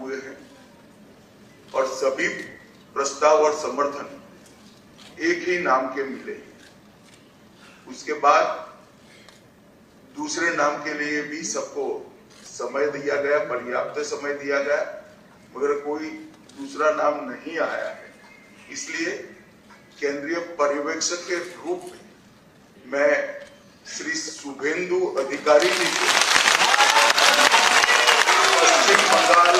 हुए हैं और सभी प्रस्ताव और समर्थन एक ही नाम के मिले। उसके बाद दूसरे नाम के लिए भी सबको समय दिया गया, पर्याप्त समय दिया गया, मगर कोई दूसरा नाम नहीं आया है। इसलिए केंद्रीय पर्यवेक्षक के रूप में मैं श्री शुभेंदु अधिकारी जी को पश्चिम बंगाल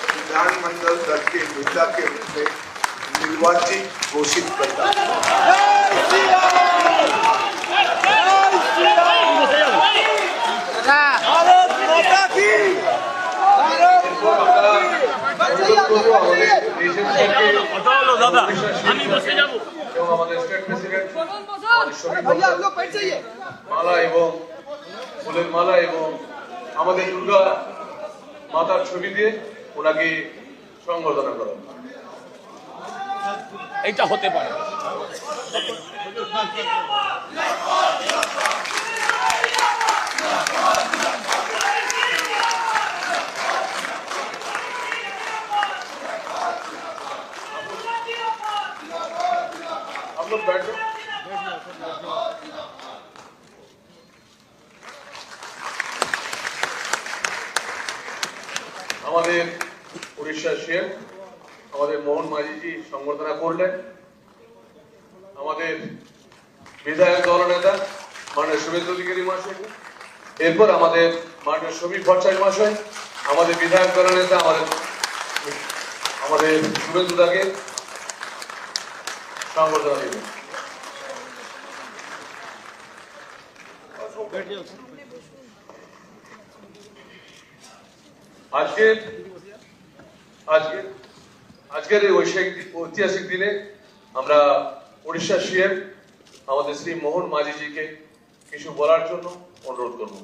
विधानमंडल दल के नेता के रूप में निर्वाचित घोषित करता हूं। মালা এবং ফুলের মালা এবং আমাদের দুর্গা মাতার ছবি দিয়ে ওনাকে সংবর্ধনা করা এটা হতে পারে। हम लोग बैठ जाओ। আমাদের উড়িষ্যার সিএম আমাদের মোহন মাঝিজি সংবর্ধনা করলেন। আমাদের বিধায়ক দলনেতা মাননীয় শুভেন্দু অধিকারী মহাশয়, এরপর আমাদের মাননীয় সমীর ভট্টাচার্য মহাশয়, আমাদের বিধায়ক দলনেতা আমাদের শুভেন্দু দাকে সংবর্ধনা দেবেন। আজকের এই ঐতিহাসিক দিনে আমরা উড়িষ্যার সিএম আমাদের শ্রী মোহন মাঝিজিকে কিছু বলার জন্য অনুরোধ করব।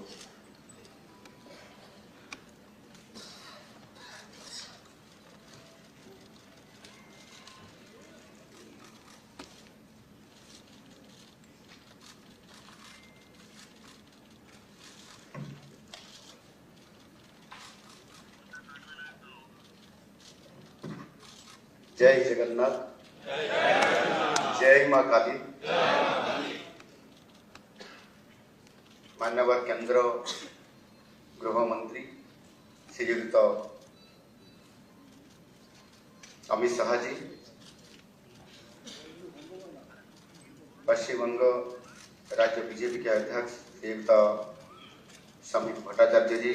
जय जगन्नाथ, जय मां काली। मान्यवर केंद्र गृह मंत्री श्रीयुक्त अमित शाह जी, पश्चिम बंग राज्य बीजेपी के अध्यक्ष श्रीयुक्त समीर भट्टाचार्य जी,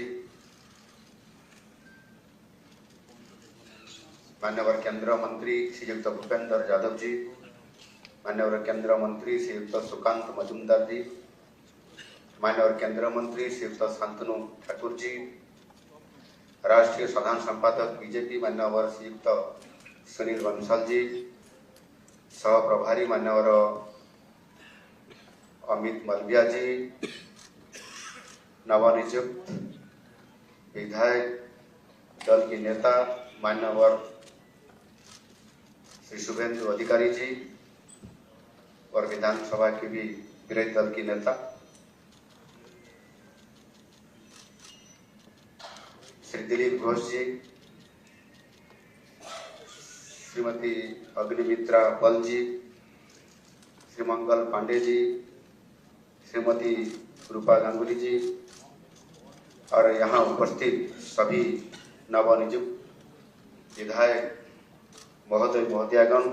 मान्यवर केंद्र मंत्री श्रीयुक्त भूपेंद्र यादव जी, मान्यवर केंद्र मंत्री श्रीयुक्त सुकांत मजुमदार जी, मान्यवर केंद्र मंत्री श्रीयुक्त शांतनु ठाकुर जी, राष्ट्रीय साधारण संपादक बीजेपी मान्यवर श्रीयुक्त सुनील बंसल जी, सह प्रभारी मान्यवर अमित मलविया जी, नवनियुक्त विधायक दल के नेता मान्यवर श्री शुभेंदु अधिकारी जी और विधानसभा के भी विरोधी दल की नेता श्री दिलीप घोष जी, श्रीमती अग्निमित्रा बल जी, श्री मंगल पांडे जी, श्रीमती रूपा गांगुली जी और यहाँ उपस्थित सभी नवनियुक्त विधायक महोदय महोदयागण,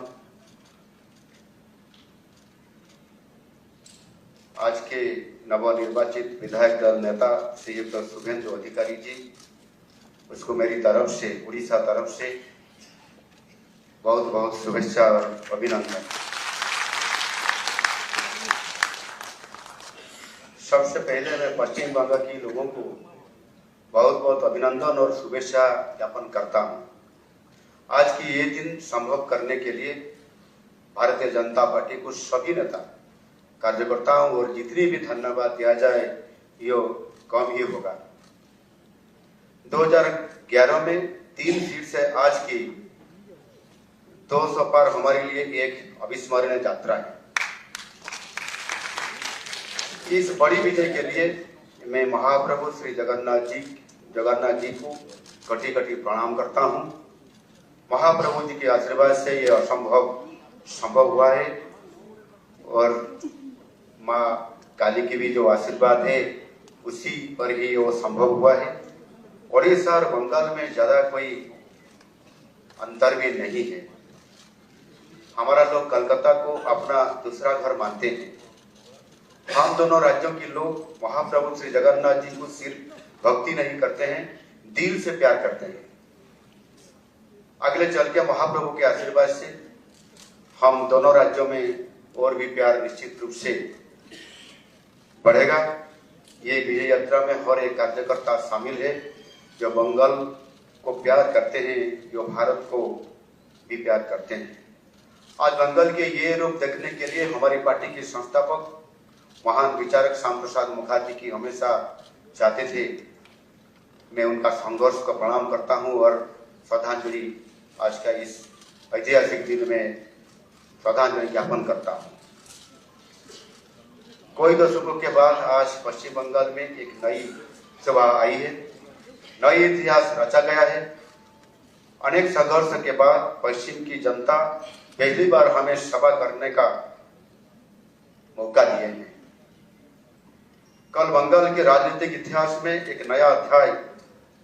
आज के नवनिर्वाचित विधायक दल नेता श्रीयुक्त शुभेंदु अधिकारी जी, उसको मेरी तरफ से, उड़ीसा तरफ से बहुत बहुत शुभेच्छा और अभिनंदन। सबसे पहले मैं पश्चिम बंगाल के लोगों को बहुत बहुत अभिनंदन और शुभेच्छा ज्ञापन करता हूं। आज की ये दिन संभव करने के लिए भारतीय जनता पार्टी को सभी नेता कार्यकर्ताओं और जितनी भी धन्यवाद दिया जाए ये कम ही होगा। 2011 में 3 सीट से आज की 200 पर हमारे लिए एक अविस्मरणीय यात्रा है। इस बड़ी विजय के लिए मैं महाप्रभु श्री जगन्नाथ जी को कटी कटी प्रणाम करता हूँ। महाप्रभु जी के आशीर्वाद से ये असंभव संभव हुआ है और माँ काली की भी जो आशीर्वाद है उसी पर ही वो संभव हुआ है। ओडिशा और बंगाल में ज्यादा कोई अंतर भी नहीं है। हमारा लोग कलकत्ता को अपना दूसरा घर मानते हैं। हम दोनों राज्यों के लोग महाप्रभु श्री जगन्नाथ जी को सिर्फ भक्ति नहीं करते हैं, दिल से प्यार करते हैं। अगले चल के महाप्रभु के आशीर्वाद से हम दोनों राज्यों में और भी प्यार निश्चित रूप से बढ़ेगा। ये विजय यात्रा में हर एक कार्यकर्ता शामिल है जो बंगाल को प्यार करते हैं, जो भारत को भी प्यार करते हैं। आज बंगाल के ये रूप देखने के लिए हमारी पार्टी के संस्थापक महान विचारक श्याम प्रसाद मुखर्जी की हमेशा चाहते थे। मैं उनका संघर्ष को प्रणाम करता हूं और श्रद्धांजलि आज का इस ऐतिहासिक दिन में श्रद्धांजलि ज्ञापन करता हूं। कोई दशकों के बाद आज पश्चिम बंगाल में एक नई सभा आई है, नई इतिहास रचा गया है। अनेक संघर्ष के बाद पश्चिम की जनता पहली बार हमें सभा करने का मौका दिए हैं। कल बंगाल के राजनीतिक इतिहास में एक नया अध्याय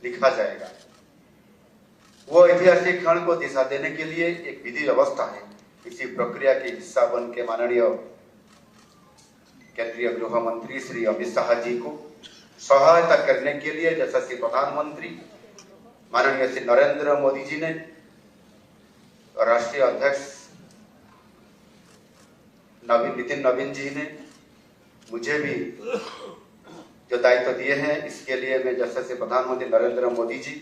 लिखा जाएगा। वो ऐतिहासिक क्षण को दिशा देने के लिए एक विधि व्यवस्था है। इसी प्रक्रिया के हिस्सा बन के माननीय केंद्रीय गृह मंत्री श्री अमित शाह जी को सहायता करने के लिए यशस्वी प्रधानमंत्री माननीय श्री नरेंद्र मोदी जी ने, राष्ट्रीय अध्यक्ष नितिन नवीन जी ने मुझे भी जो दायित्व दिए हैं, इसके लिए मैं यशस्वी प्रधानमंत्री नरेंद्र मोदी जी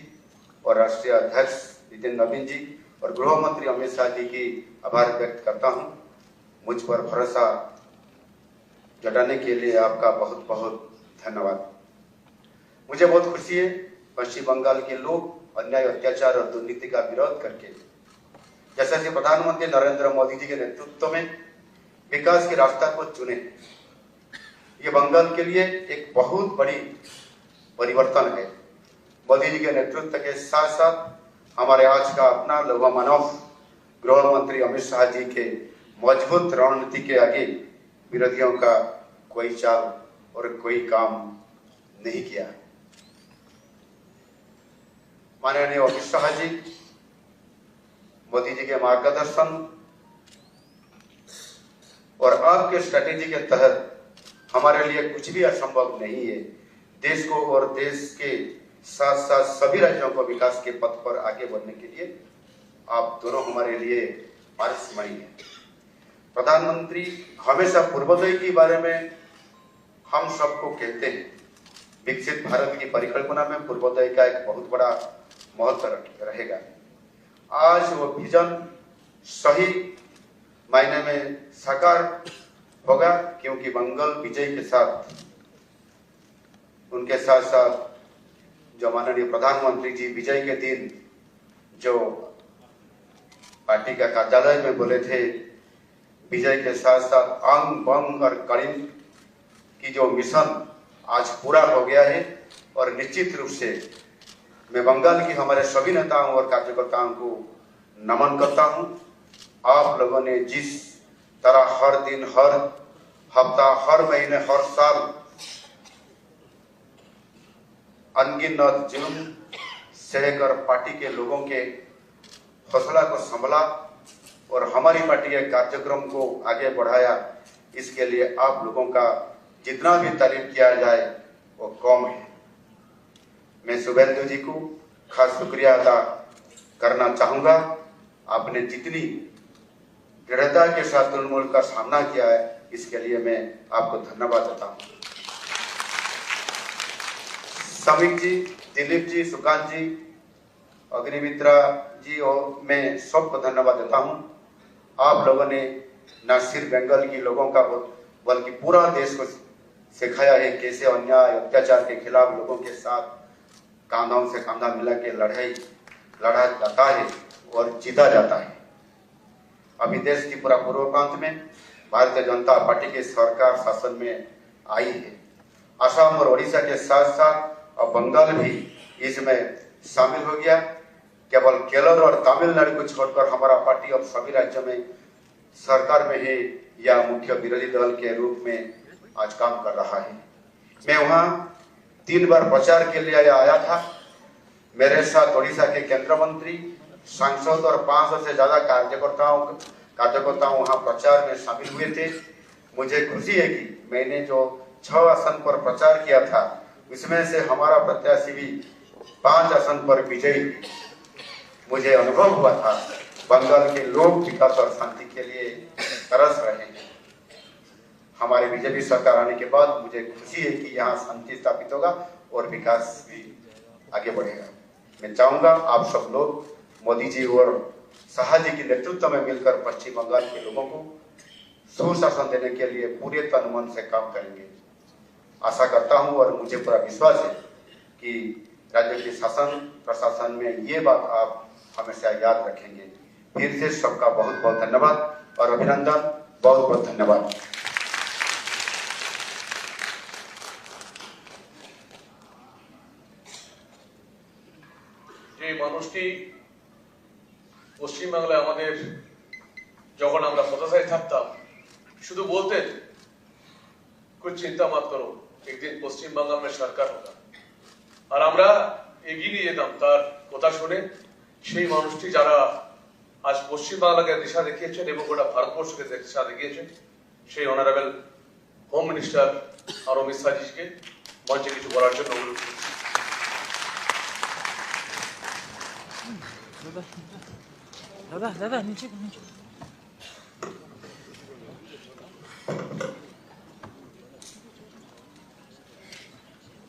और राष्ट्रीय अध्यक्ष नितिन नवीन जी और गृह मंत्री अमित शाह जी की आभार व्यक्त करता हूं। मुझ पर भरोसा जताने के लिए आपका बहुत बहुत धन्यवाद। मुझे बहुत खुशी है पश्चिम बंगाल के लोग अन्याय, अत्याचार और दुर्नीति का विरोध करके यशस्वी प्रधानमंत्री नरेंद्र मोदी जी के नेतृत्व में विकास के रास्ता को चुने। ये बंगाल के लिए एक बहुत बड़ी परिवर्तन है। मोदी जी के नेतृत्व के साथ साथ हमारे आज का अपना लौह मानव गृह मंत्री अमित शाह जी के मजबूत रणनीति के आगे विरोधियों का कोई चाल और कोई काम नहीं किया। माननीय अमित शाह जी, मोदी जी के मार्गदर्शन और आपके स्ट्रेटेजी के तहत हमारे लिए कुछ भी असंभव नहीं है। देश को और देश के साथ साथ सभी राज्यों को विकास के पथ पर आगे बढ़ने के लिए आप दोनों हमारे लिए पारस्मरणीय हैं। प्रधानमंत्री हमेशा पूर्वोदय के बारे में हम सबको कहते हैं। विकसित भारत की परिकल्पना में पूर्वोदय का एक बहुत बड़ा महत्व रहेगा। आज वो विजन सही मायने में साकार होगा, क्योंकि बंगाल विजय के साथ उनके साथ साथ जो माननीय प्रधानमंत्री जी विजय के दिन जो पार्टी का कार्यालय में बोले थे, विजय के साथ साथ अंग बंग और कड़िन की जो मिशन आज पूरा हो गया है। और निश्चित रूप से मैं बंगाल की हमारे सभी नेताओं और कार्यकर्ताओं को नमन करता हूं। आप लोगों ने जिस तरह हर दिन, हर हफ्ता, हर महीने, हर साल अनगिनत जुल्म सहकर पार्टी के लोगों के हौसला को संभाला और हमारी पार्टी के कार्यक्रम को आगे बढ़ाया, इसके लिए आप लोगों का जितना भी तारीफ किया जाए वो कम है। मैं शुभेंदु जी को खास शुक्रिया अदा करना चाहूंगा। आपने जितनी दृढ़ता के साथ तृणमूल का सामना किया है, इसके लिए मैं आपको धन्यवाद देता हूं। समीक जी, दिलीप जी, सुकांत जी, अग्निमित्रा जी और मैं सबको धन्यवाद देता हूं। आप लोगों ने न सिर्फ बंगाल के लोगों का बल्कि पूरा देश को सिखाया है कैसे अन्याय, अत्याचार के खिलाफ लोगों के साथ कांधों से कांधा मिला के लड़ा जाता है और जीता जाता है। अभी देश की पूरा पूर्व प्रांत में भारतीय जनता पार्टी की सरकार शासन में आई है। असम और ओडिशा के साथ साथ अब बंगाल भी इसमें शामिल हो गया। केवल केरल और तमिलनाडु को छोड़कर हमारा पार्टी अब सभी राज्यों में सरकार में ही या मुख्य विरोधी दल के रूप में आज काम कर रहा है। मैं वहां 3 बार प्रचार के लिए आया था। मेरे साथ ओडिशा के केंद्र मंत्री, सांसद और 500 से ज्यादा कार्यकर्ताओं वहां प्रचार में शामिल हुए थे। मुझे खुशी है कि मैंने जो 6 आसन पर प्रचार किया था उसमें से हमारा प्रत्याशी भी 5 आसन पर विजयी। मुझे अनुभव हुआ था बंगाल के लोग विकास और शांति के लिए तरस रहे हैं। हमारे बीजेपी सरकार आने के बाद मुझे खुशी है कि यहाँ शांति स्थापित होगा और विकास भी आगे बढ़ेगा। मैं चाहूंगा आप सब लोग मोदी जी और शाह जी के नेतृत्व में मिलकर पश्चिम बंगाल के लोगों को सुशासन देने के लिए पूरे तन मन से काम करेंगे। आशा करता हूं और मुझे पूरा विश्वास है कि राज्य के शासन प्रशासन में ये बात आप हमेशा याद रखेंगे। फिर से सबका बहुत बहुत धन्यवाद और अभिनंदन। बहुत बहुत धन्यवाद। যে মানুষটি পশ্চিমবাংলায় আমাদের যখন আমরা হতাশায় থাকতাম শুধু বলতেন कुछ चिंता मत करो, एक दिन पश्चिम बंगाल में सरकार होगा। और আমরা এগিয়ে নিয়ে যেতাম তার কথা শুনে। সেই মানুষটি যারা আজ পশ্চিম বাংলাকে দিশা দেখিয়েছেন এবং গোটা ভারতবর্ষকে দিশা দেখিয়েছেন সেই অনারেবল হোম মিনিস্টার আর অমিত শাহজিকে মঞ্চে কিছু বলার জন্য অনুরোধ করছি। दादा दादा नीचे नीचे।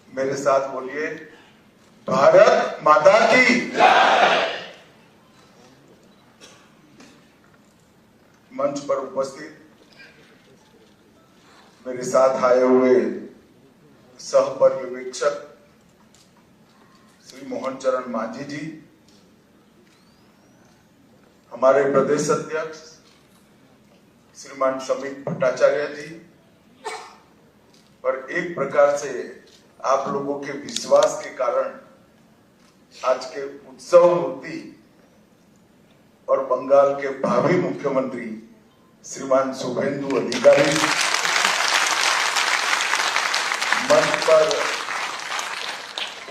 मेरे साथ बोलिए, भारत माता की जय। मंच पर उपस्थित मेरे साथ आए हुए सह पर्यवेक्षक श्री मोहन चरण मांझी जी, हमारे प्रदेश अध्यक्ष श्रीमान समीप भट्टाचार्य जी, और एक प्रकार से आप लोगों के विश्वास के कारण आज के उत्सव मूर्ति और बंगाल के भावी मुख्यमंत्री श्रीमान शुभेंदु अधिकारी, मंच पर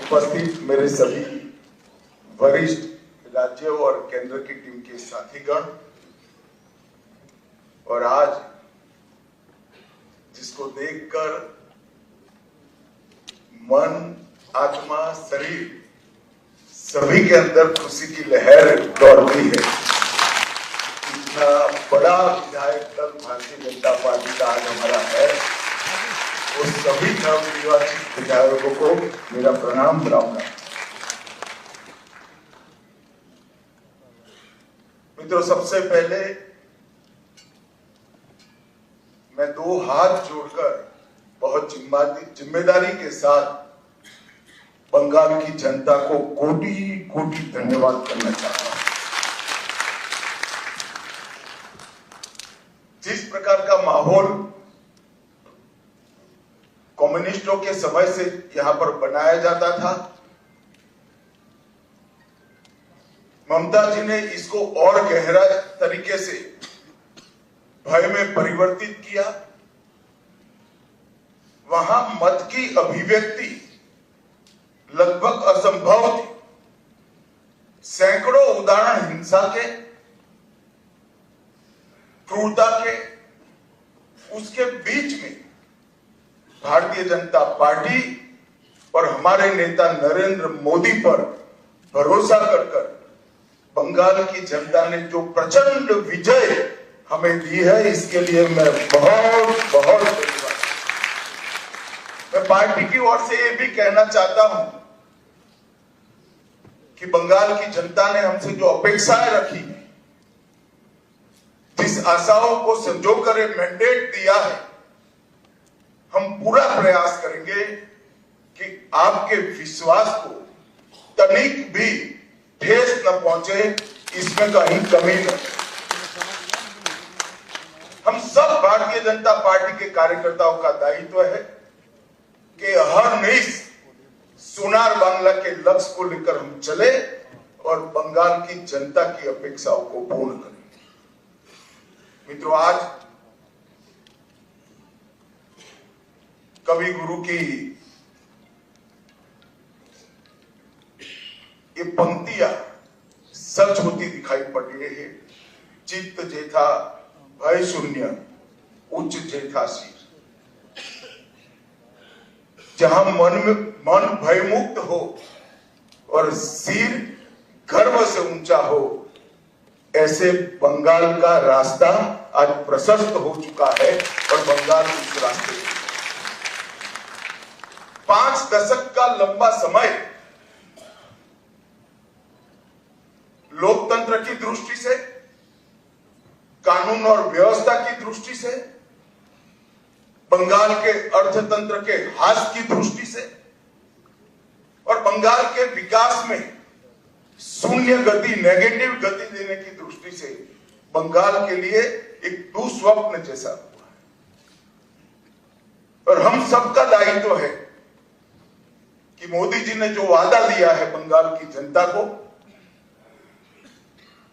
उपस्थित मेरे सभी वरिष्ठ राज्य और केंद्र की टीम के साथीगण, और आज जिसको देखकर मन, आत्मा, शरीर सभी के अंदर खुशी की लहर दौड़ती है। इतना बड़ा विधायक दल भारतीय जनता पार्टी का आज हमारा है, वो सभी नवनिर्वाचित विधायकों को मेरा प्रणाम बुलाऊंगा। मित्रों, सबसे पहले मैं 2 हाथ जोड़कर बहुत जिम्मेदारी के साथ बंगाल की जनता को कोटि कोटि धन्यवाद करना चाहता हूं। जिस प्रकार का माहौल कम्युनिस्टों के समय से यहां पर बनाया जाता था, ममता जी ने इसको और गहरा तरीके से भय में परिवर्तित किया। वहां मत की अभिव्यक्ति लगभग असंभव थी। सैकड़ों उदाहरण हिंसा के, क्रूरता के, उसके बीच में भारतीय जनता पार्टी और हमारे नेता नरेंद्र मोदी पर भरोसा कर बंगाल की जनता ने जो प्रचंड विजय हमें दी है, इसके लिए मैं बहुत बहुत धन्यवाद। मैं पार्टी की ओर से ये भी कहना चाहता हूं कि बंगाल की जनता ने हमसे जो अपेक्षाएं रखी, जिस आशाओं को संजोकर मैंडेट दिया है, हम पूरा प्रयास करेंगे कि आपके विश्वास को तनिक भी ठेस न पहुंचे, इसमें कहीं कमी न। हम सब भारतीय जनता पार्टी के कार्यकर्ताओं का दायित्व है कि हर निश सोनार बांग्ला के लक्ष्य को लेकर हम चले और बंगाल की जनता की अपेक्षाओं को पूर्ण करें। मित्रों, आज कवि गुरु की ये पंक्तियां सच होती दिखाई पड़ रही है। चित्त जेठा भय शून्य उच्च जेठा शीर। जहां मन भयमुक्त हो और सिर गर्व से ऊंचा हो, ऐसे बंगाल का रास्ता आज प्रशस्त हो चुका है और बंगाल उस रास्ते में 5 दशक का लंबा समय लोकतंत्र की दृष्टि से, कानून और व्यवस्था की दृष्टि से, बंगाल के अर्थतंत्र के ह्रास की दृष्टि से और बंगाल के विकास में शून्य गति, नेगेटिव गति देने की दृष्टि से बंगाल के लिए एक दुस्वप्न जैसा हुआ है। और हम सबका दायित्व है कि मोदी जी ने जो वादा दिया है बंगाल की जनता को,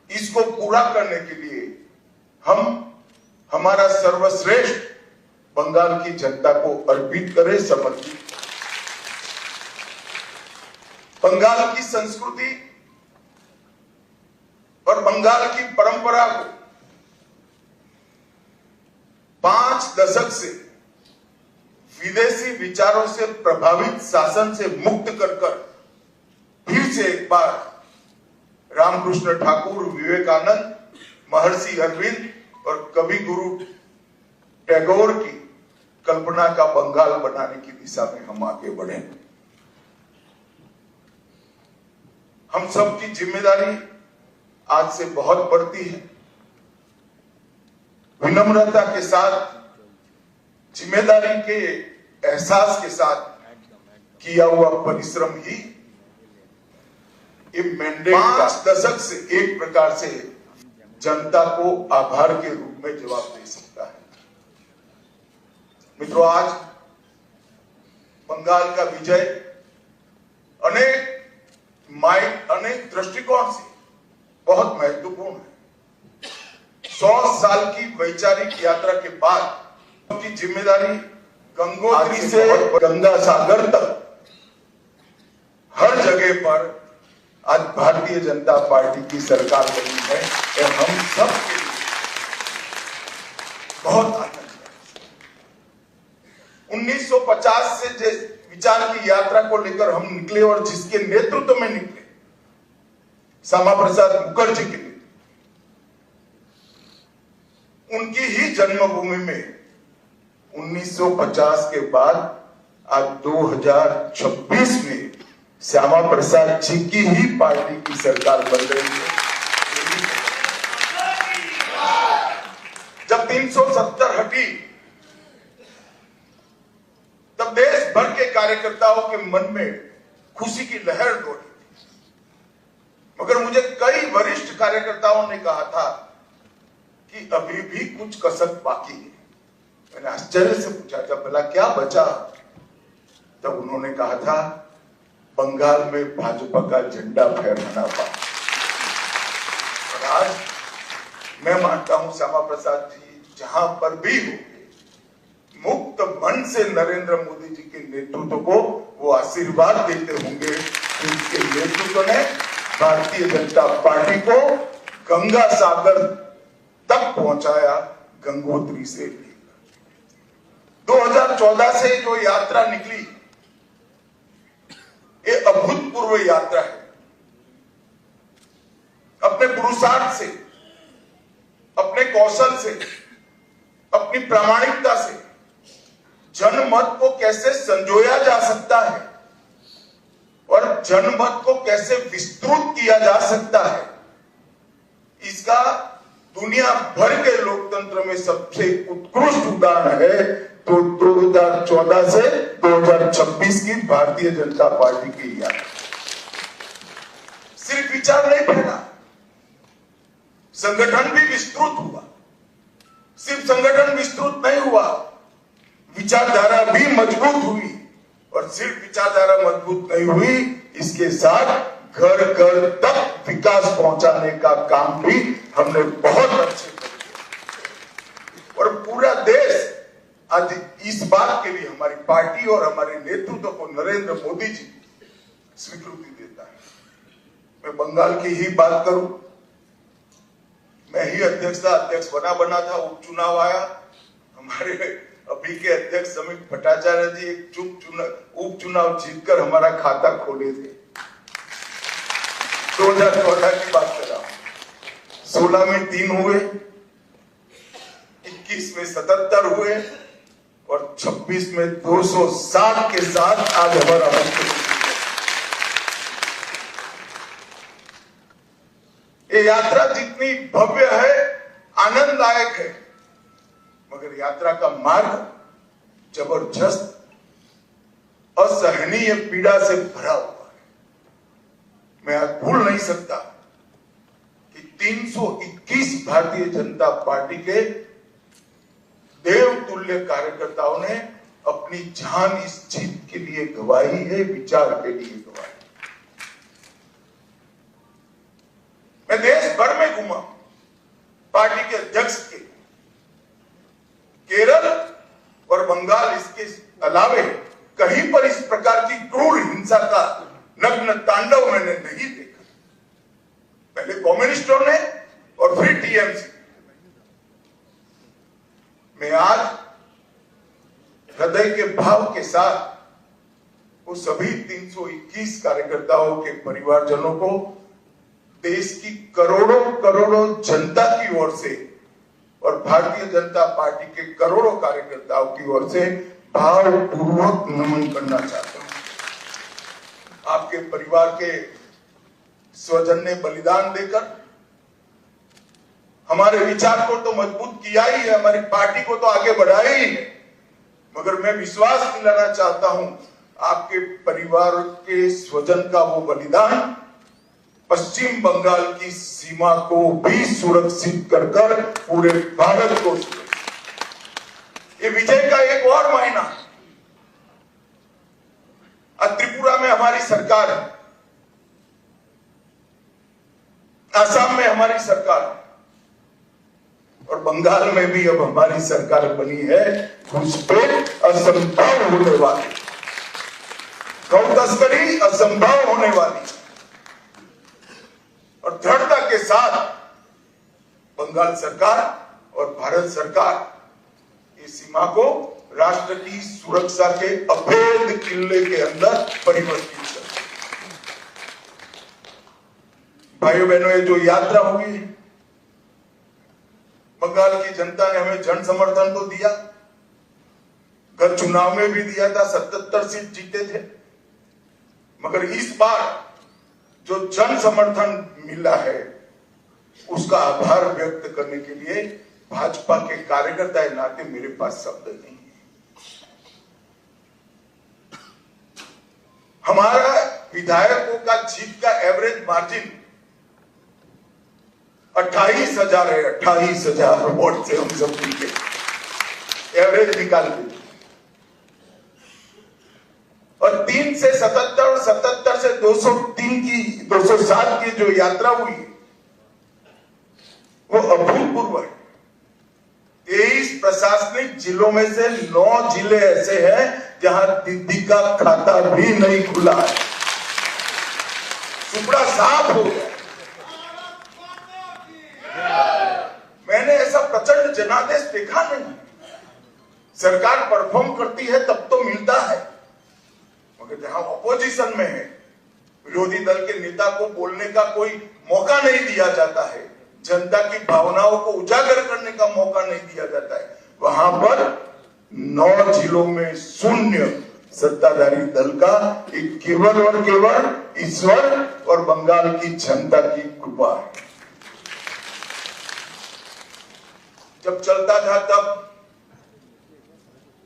इसको पूरा करने के लिए हम हमारा सर्वश्रेष्ठ बंगाल की जनता को अर्पित करें, समर्पित। बंगाल की संस्कृति और बंगाल की परंपरा को 5 दशक से विदेशी विचारों से प्रभावित शासन से मुक्त कर फिर से एक बार रामकृष्ण ठाकुर, विवेकानंद, महर्षि अरविंद और कवि गुरु टैगोर की कल्पना का बंगाल बनाने की दिशा में हम आगे बढ़े। हम सबकी जिम्मेदारी आज से बहुत बढ़ती है। विनम्रता के साथ, जिम्मेदारी के एहसास के साथ किया हुआ परिश्रम ही ये मैंडेट 5 दशक से एक प्रकार से जनता को आभार के रूप में जवाब दे सकता है। मित्रों, आज बंगाल का विजय अनेक दृष्टिकोण से बहुत महत्वपूर्ण है। 100 साल की वैचारिक यात्रा के बाद की जिम्मेदारी गंगोत्री से गंगा सागर तक हर जगह पर आज भारतीय जनता पार्टी की सरकार बनी है और हम सब के लिए बहुत आनंद है। 1950 से जिस विचार की यात्रा को लेकर हम निकले और जिसके नेतृत्व में निकले, श्यामा प्रसाद मुखर्जी के लिए, उनकी ही जन्मभूमि में 1950 के बाद आज 2026 में श्यामा प्रसाद जी की ही पार्टी की सरकार बन रही है। जब 370 हटी तब देश भर के कार्यकर्ताओं के मन में खुशी की लहर दौड़ी, मगर मुझे कई वरिष्ठ कार्यकर्ताओं ने कहा था कि अभी भी कुछ कसक बाकी है। मैंने आश्चर्य से पूछा था, भला क्या बचा? तब उन्होंने कहा था, बंगाल में भाजपा का झंडा फहराना बाकी। और आज मैं मानता हूं श्यामा प्रसाद जी जहां पर भी होंगे, मुक्त मन से नरेंद्र मोदी जी के नेतृत्व को वो आशीर्वाद देते होंगे कि उनके नेतृत्व ने भारतीय जनता पार्टी को गंगा सागर तक पहुंचाया, गंगोत्री से लेकर 2014 से जो यात्रा निकली, ये अभूतपूर्व यात्रा है। अपने पुरुषार्थ से, अपने कौशल से, अपनी प्रामाणिकता से जनमत को कैसे संजोया जा सकता है और जनमत को कैसे विस्तृत किया जा सकता है, इसका दुनिया भर के लोकतंत्र में सबसे उत्कृष्ट उदाहरण है तो 2014 से 2026 की भारतीय जनता पार्टी की यात्रा। सिर्फ विचार नहीं फैला, संगठन भी विस्तृत हुआ। सिर्फ संगठन विस्तृत नहीं हुआ, विचारधारा भी मजबूत हुई और सिर्फ विचारधारा मजबूत नहीं हुई, इसके साथ घर घर तक विकास पहुंचाने का काम भी हमने बहुत अच्छे से किया। और पूरा देश आज इस बात के लिए हमारी पार्टी और हमारे नेतृत्व को नरेंद्र मोदी जी स्वीकृति देता है। मैं बंगाल की ही बात करूं, मैं ही अध्यक्ष बना था, उपचुनाव आया, हमारे अभी के अध्यक्ष समीप भट्टाचार्य जी एक उपचुनाव जीतकर हमारा खाता खोले थे। 2014 की बात कर रहा हूं। 16 में 3 हुए, 21 में 77 हुए और 26 में 207 के साथ आज हमारा ये यात्रा जितनी भव्य है, आनंददायक है, मगर यात्रा का मार्ग जबरदस्त असहनीय पीड़ा से भरा हुआ है। मैं आज भूल नहीं सकता कि 321 भारतीय जनता पार्टी के देवतुल्य कार्यकर्ताओं ने अपनी जान इस जीत के लिए गवाई है, विचार के लिए गवाई। मैं देश भर में घूमा, पार्टी के अध्यक्ष के केरल और बंगाल, इसके अलावे कहीं पर इस प्रकार की क्रूर हिंसा का नग्न तांडव मैंने नहीं देखा। पहले कम्युनिस्टों ने और फिर टीएमसी। मैं आज हृदय के भाव के साथ वो सभी 321 कार्यकर्ताओं के परिवारजनों को देश की करोड़ों करोड़ों जनता की ओर से और भारतीय जनता पार्टी के करोड़ों कार्यकर्ताओं की ओर से भावपूर्वक नमन करना चाहता हूं। आपके परिवार के स्वजन ने बलिदान देकर हमारे विचार को तो मजबूत किया ही है, हमारी पार्टी को तो आगे बढ़ाया ही है, मगर मैं विश्वास दिलाना चाहता हूं आपके परिवार के स्वजन का वो बलिदान पश्चिम बंगाल की सीमा को भी सुरक्षित कर पूरे भारत को सुरक्षित। ये विजय का एक और महीना। आज त्रिपुरा में हमारी सरकार है, असम में हमारी सरकार है और बंगाल में भी अब हमारी सरकार बनी है। घुसपैठ असंभव होने वाली, गौ तस्करी असंभव होने वाली और दृढ़ता के साथ बंगाल सरकार और भारत सरकार इस सीमा को राष्ट्र की सुरक्षा के अभेद किले के अंदर परिवर्तित कर। भाइयों बहनों, ये जो यात्रा हुई, बंगाल की जनता ने हमें जन समर्थन तो दिया, गत चुनाव में भी दिया था, 77 सीट जीते थे, मगर इस बार जो जन समर्थन मिला है उसका आभार व्यक्त करने के लिए भाजपा के कार्यकर्ता के नाते मेरे पास शब्द नहीं है। हमारा विधायकों का जीत का एवरेज मार्जिन 28,000 है। 28,000 वोट से हम सब जीते, एवरेज निकाल के। और 3 से 77 और 77 से 207 की जो यात्रा हुई वो अभूतपूर्व है। 23 प्रशासनिक जिलों में से 9 जिले ऐसे हैं जहां दीदी का खाता भी नहीं खुला है, सुपड़ा साफ हो गया। मैंने ऐसा प्रचंड जनादेश देखा नहीं। सरकार परफॉर्म करती है तब तो मिलता है, मगर जहां ऑपोजिशन में है, विरोधी दल के नेता को बोलने का कोई मौका नहीं दिया जाता है, जनता की भावनाओं को उजागर करने का मौका नहीं दिया जाता है, वहां पर 9 जिलों में शून्य सत्ताधारी दल का एक केवल और केवल ईश्वर और बंगाल की जनता की कृपा है। जब चलता था तब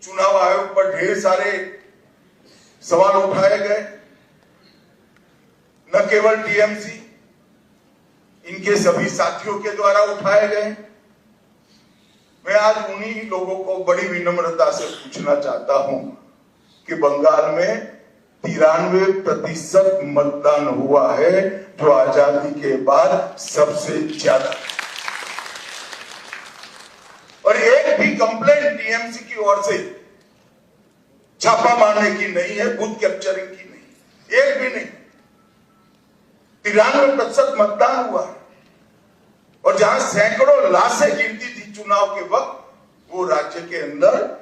चुनाव आयोग पर ढेर सारे सवाल उठाए गए, न केवल टीएमसी, इनके सभी साथियों के द्वारा उठाए गए। मैं आज उन्हीं लोगों को बड़ी विनम्रता से पूछना चाहता हूं कि बंगाल में 93% मतदान हुआ है, जो आजादी के बाद सबसे ज्यादा। और एक भी कंप्लेंट टीएमसी की ओर से छापा मारने की नहीं है, बूथ कैप्चरिंग की नहीं, एक भी नहीं। 93% मतदान हुआ है। और जहां सैकड़ों लाशें गिनती थी चुनाव के वक्त, वो राज्य के अंदर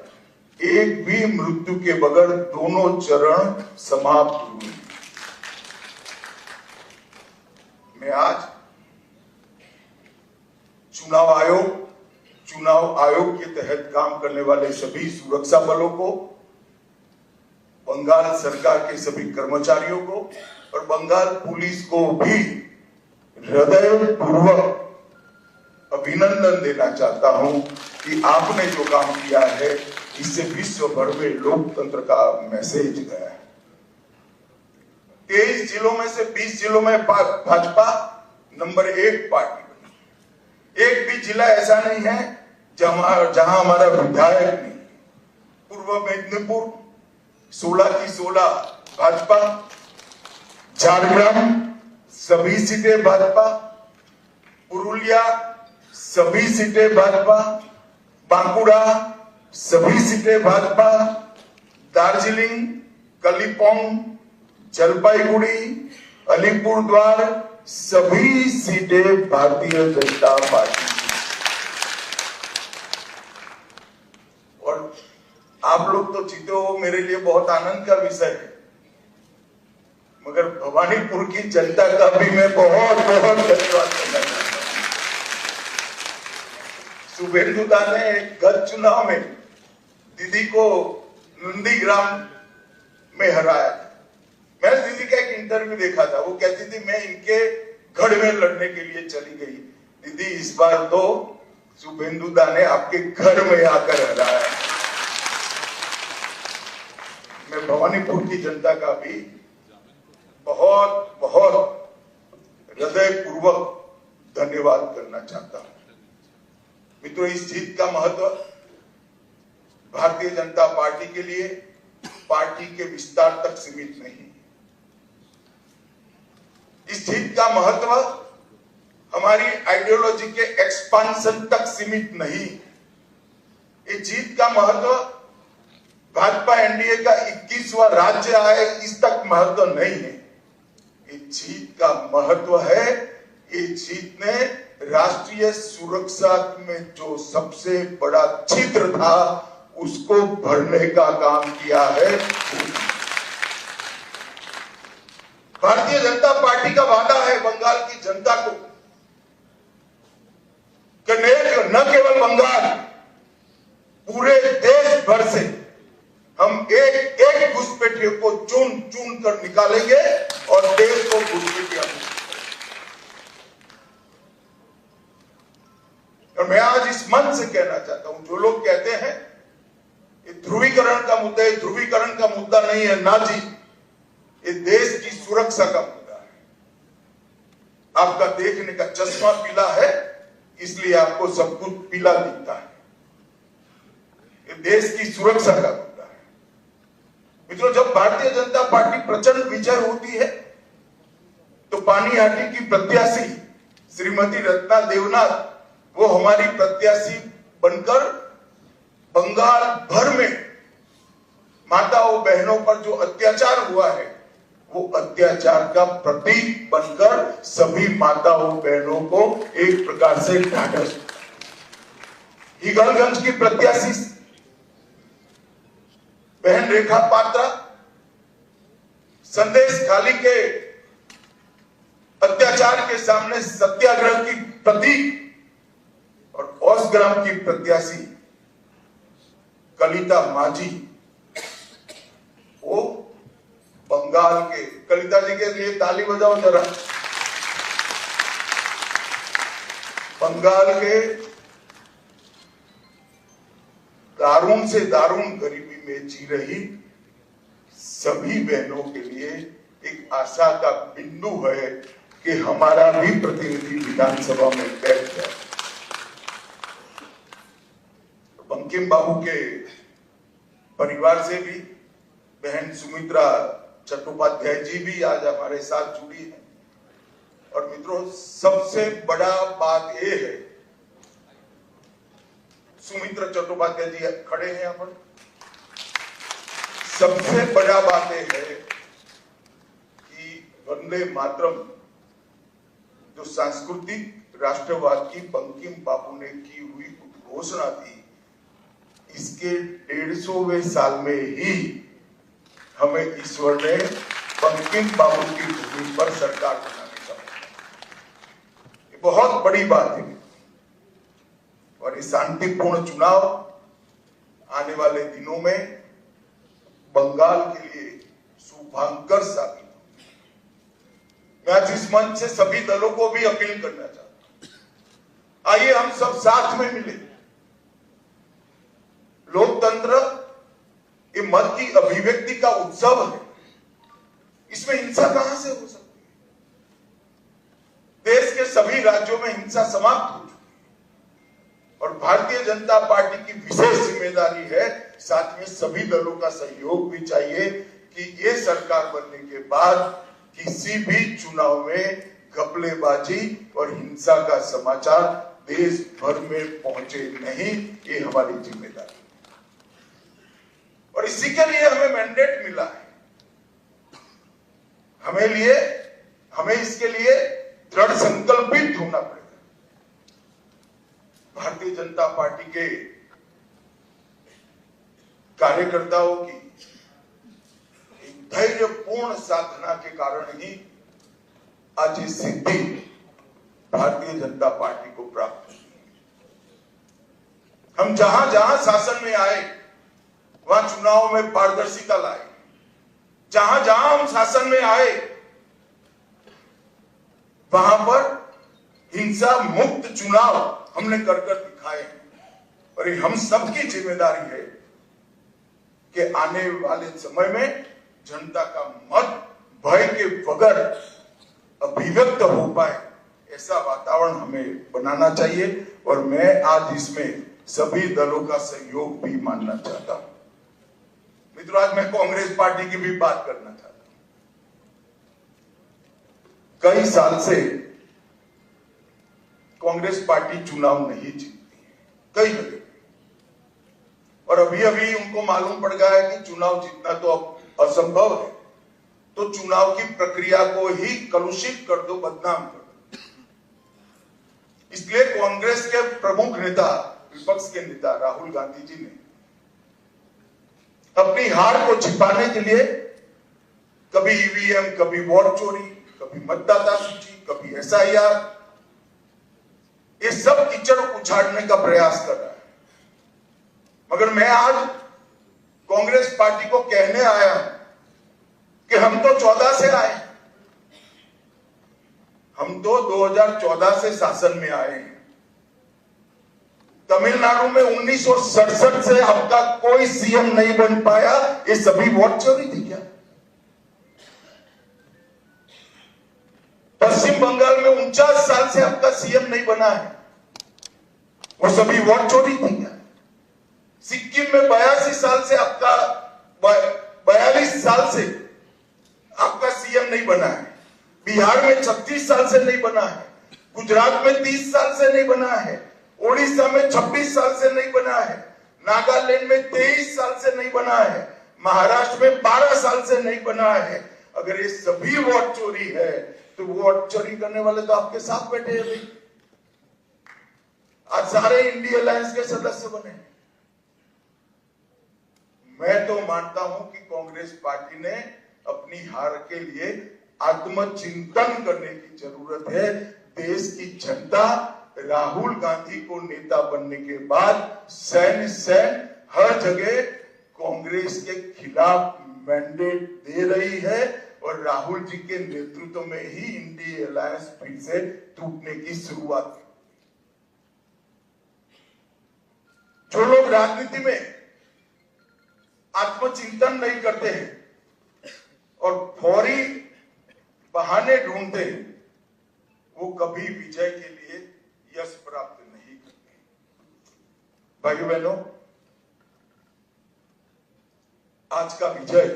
एक भी मृत्यु के बगैर दोनों चरण समाप्त हुए। मैं आज चुनाव आयोग के तहत काम करने वाले सभी सुरक्षा बलों को, बंगाल सरकार के सभी कर्मचारियों को और बंगाल पुलिस को भी हृदयपूर्वक अभिनंदन देना चाहता हूं कि आपने जो काम किया है, इससे विश्व भर में लोकतंत्र का मैसेज गया है। 23 जिलों में से 20 जिलों में भाजपा नंबर 1 पार्टी बनी। एक भी जिला ऐसा नहीं है जहां हमारा विधायक नहीं। पूर्व मेदिनीपुर 16 की 16 भाजपा, झारग्राम सभी सीटें भाजपा, पुरुलिया सभी सीटें भाजपा, बांकुड़ा सभी सीटें भाजपा, दार्जिलिंग, कलिम्पोंग, जलपाईगुड़ी, अलीपुरद्वार सभी सीटें भारतीय जनता पार्टी। और आप लोग तो जीते हो, मेरे लिए बहुत आनंद का विषय है, मगर भवानीपुर की जनता का भी मैं बहुत बहुत धन्यवाद करना चाहता हूं। शुभेंदु दा ने गत चुनाव में दीदी को नंदीग्राम में हराया था। मैंने दीदी का एक इंटरव्यू देखा था, वो कहती थी मैं इनके गढ़ में लड़ने के लिए चली गई। दीदी इस बार तो शुभेंदु दा ने आपके घर में आकर हराया। मैं भवानीपुर की जनता का भी बहुत बहुत हृदयपूर्वक धन्यवाद करना चाहता हूं। मित्रों, इस जीत का महत्व भारतीय जनता पार्टी के लिए पार्टी के विस्तार तक सीमित नहीं। इस जीत का महत्व हमारी आइडियोलॉजी के एक्सपांशन तक सीमित नहीं। इस जीत का महत्व भाजपा एनडीए का 21वां राज्य आए इस तक महत्व नहीं है। इस जीत का महत्व है, इस जीत ने राष्ट्रीय सुरक्षा में जो सबसे बड़ा छिद्र था उसको भरने का काम किया है। भारतीय जनता पार्टी का वादा है बंगाल की जनता को कि न केवल बंगाल, पूरे देश भर से हम एक एक घुसपैठियों को चुन चुन कर निकालेंगे और देश को घुसपैठिया। और मैं आज इस मन से कहना चाहता हूं, जो लोग कहते हैं ये ध्रुवीकरण का मुद्दा है, ध्रुवीकरण का मुद्दा नहीं है ना जी, ये देश की सुरक्षा का मुद्दा है। आपका देखने का चश्मा पीला है इसलिए आपको सब कुछ पीला दिखता है। ये देश की सुरक्षा का मुद्दा है। मित्रों, जब भारतीय जनता पार्टी प्रचंड विजय होती है तो पानीहाटी की प्रत्याशी श्रीमती रत्ना देवनाथ, वो हमारी प्रत्याशी बनकर बंगाल भर में माताओं बहनों पर जो अत्याचार हुआ है वो अत्याचार का प्रतीक बनकर सभी माताओं बहनों को एक प्रकार से ढांढस। ईगलगंज की प्रत्याशी बहन रेखा पात्रा संदेश खाली के अत्याचार के सामने सत्याग्रह की प्रतीक, और औसग्राम की प्रत्याशी कलिता माझी, वो बंगाल के, कलिता जी के लिए ताली बजाओ जरा, बंगाल के दारुण से दारुण गरीबी में जी रही सभी बहनों के लिए एक आशा का बिंदु है कि हमारा भी प्रतिनिधि विधानसभा में बैठ जाए। बंकिम बाबू के परिवार से भी बहन सुमित्रा चट्टोपाध्याय जी भी आज हमारे साथ जुड़ी है। और मित्रों, सबसे बड़ा बात यह है, सुमित्रा चट्टोपाध्याय जी खड़े हैं यहाँ पर। सबसे बड़ा बात यह है कि वंदे मातरम जो सांस्कृतिक राष्ट्रवाद की बंकिम बाबू ने की हुई उद्घोषणा थी, इसके 150वें साल में ही हमें ईश्वर ने बंकिम बाबू की भूमि पर सरकार बनाने का मौका। ये बहुत बड़ी बात है और ये शांतिपूर्ण चुनाव आने वाले दिनों में बंगाल के लिए शुभांकर साबित। मैं आज इस मंच से सभी दलों को भी अपील करना चाहता हूं, आइए हम सब साथ में मिले। लोकतंत्र ये मत की अभिव्यक्ति का उत्सव है, इसमें हिंसा कहां से हो सकती है? देश के सभी राज्यों में हिंसा समाप्त हो चुकी है और भारतीय जनता पार्टी की विशेष जिम्मेदारी है, साथ में सभी दलों का सहयोग भी चाहिए कि ये सरकार बनने के बाद किसी भी चुनाव में घपलेबाजी और हिंसा का समाचार देश भर में पहुंचे नहीं। ये हमारी जिम्मेदारी और इसी के लिए हमें मैंडेट मिला है। हमें इसके लिए दृढ़ संकल्पित होना पड़ेगा। भारतीय जनता पार्टी के कार्यकर्ताओं की धैर्यपूर्ण साधना के कारण ही आज ये सिद्धि भारतीय जनता पार्टी को प्राप्त हुई। हम जहां जहां शासन में आए वहां चुनाव में पारदर्शिता लाए। जहां जहां हम शासन में आए वहां पर हिंसा मुक्त चुनाव हमने कर दिखाए और ये हम सबकी जिम्मेदारी है कि आने वाले समय में जनता का मत भय के बगैर अभिव्यक्त हो पाए, ऐसा वातावरण हमें बनाना चाहिए। और मैं आज इसमें सभी दलों का सहयोग भी मानना चाहता हूं। मित्रों, आज मैं कांग्रेस पार्टी की भी बात करना चाहता हूं। कई साल से कांग्रेस पार्टी चुनाव नहीं जीतती है, कई जगह, और अभी अभी उनको मालूम पड़ गया है कि चुनाव जीतना तो अब असंभव है, तो चुनाव की प्रक्रिया को ही कलुषित कर दो, बदनाम कर दो। इसलिए कांग्रेस के प्रमुख नेता, विपक्ष के नेता राहुल गांधी जी ने अपनी हार को छिपाने के लिए कभी ईवीएम, कभी वोट चोरी, कभी मतदाता सूची, कभी एसआईआर, ये सब कीचड़ उछाड़ने का प्रयास कर रहा है। मगर मैं आज कांग्रेस पार्टी को कहने आया कि हम तो 14 से आए, हम तो 2014 से शासन में आए हैं। तमिलनाडु में 1967 से अब तक कोई सीएम नहीं बन पाया, ये सभी वोट चोरी थी क्या? पश्चिम बंगाल में 49 साल से अब तक सीएम नहीं बना है, वो सभी वोट चोरी थी क्या? सिक्किम में 82 साल से आपका 42 साल से आपका सीएम नहीं बना है। बिहार में 36 साल से नहीं बना है। गुजरात में 30 साल से नहीं बना है। ओडिशा में 26 साल से नहीं बना है। नागालैंड में 23 साल से नहीं बना है। महाराष्ट्र में 12 साल से नहीं बना है। अगर ये सभी वोट चोरी है तो वोट चोरी करने वाले तो आपके साथ बैठे हैं भाई। आज सारे इंडिया अलायंस के सदस्य बने। मैं तो मानता हूं कि कांग्रेस पार्टी ने अपनी हार के लिए आत्मचिंतन करने की जरूरत है। देश की जनता राहुल गांधी को नेता बनने के बाद सैन हर जगह कांग्रेस के खिलाफ मैंडेट दे रही है और राहुल जी के नेतृत्व में ही इंडिया अलायंस फिर से टूटने की शुरुआत हुई। जो लोग राजनीति में आत्मचिंतन नहीं करते हैं और फौरी बहाने ढूंढते हैं, वो कभी विजय के लिए यश प्राप्त नहीं करते। भाइयों बहनों, आज का विजय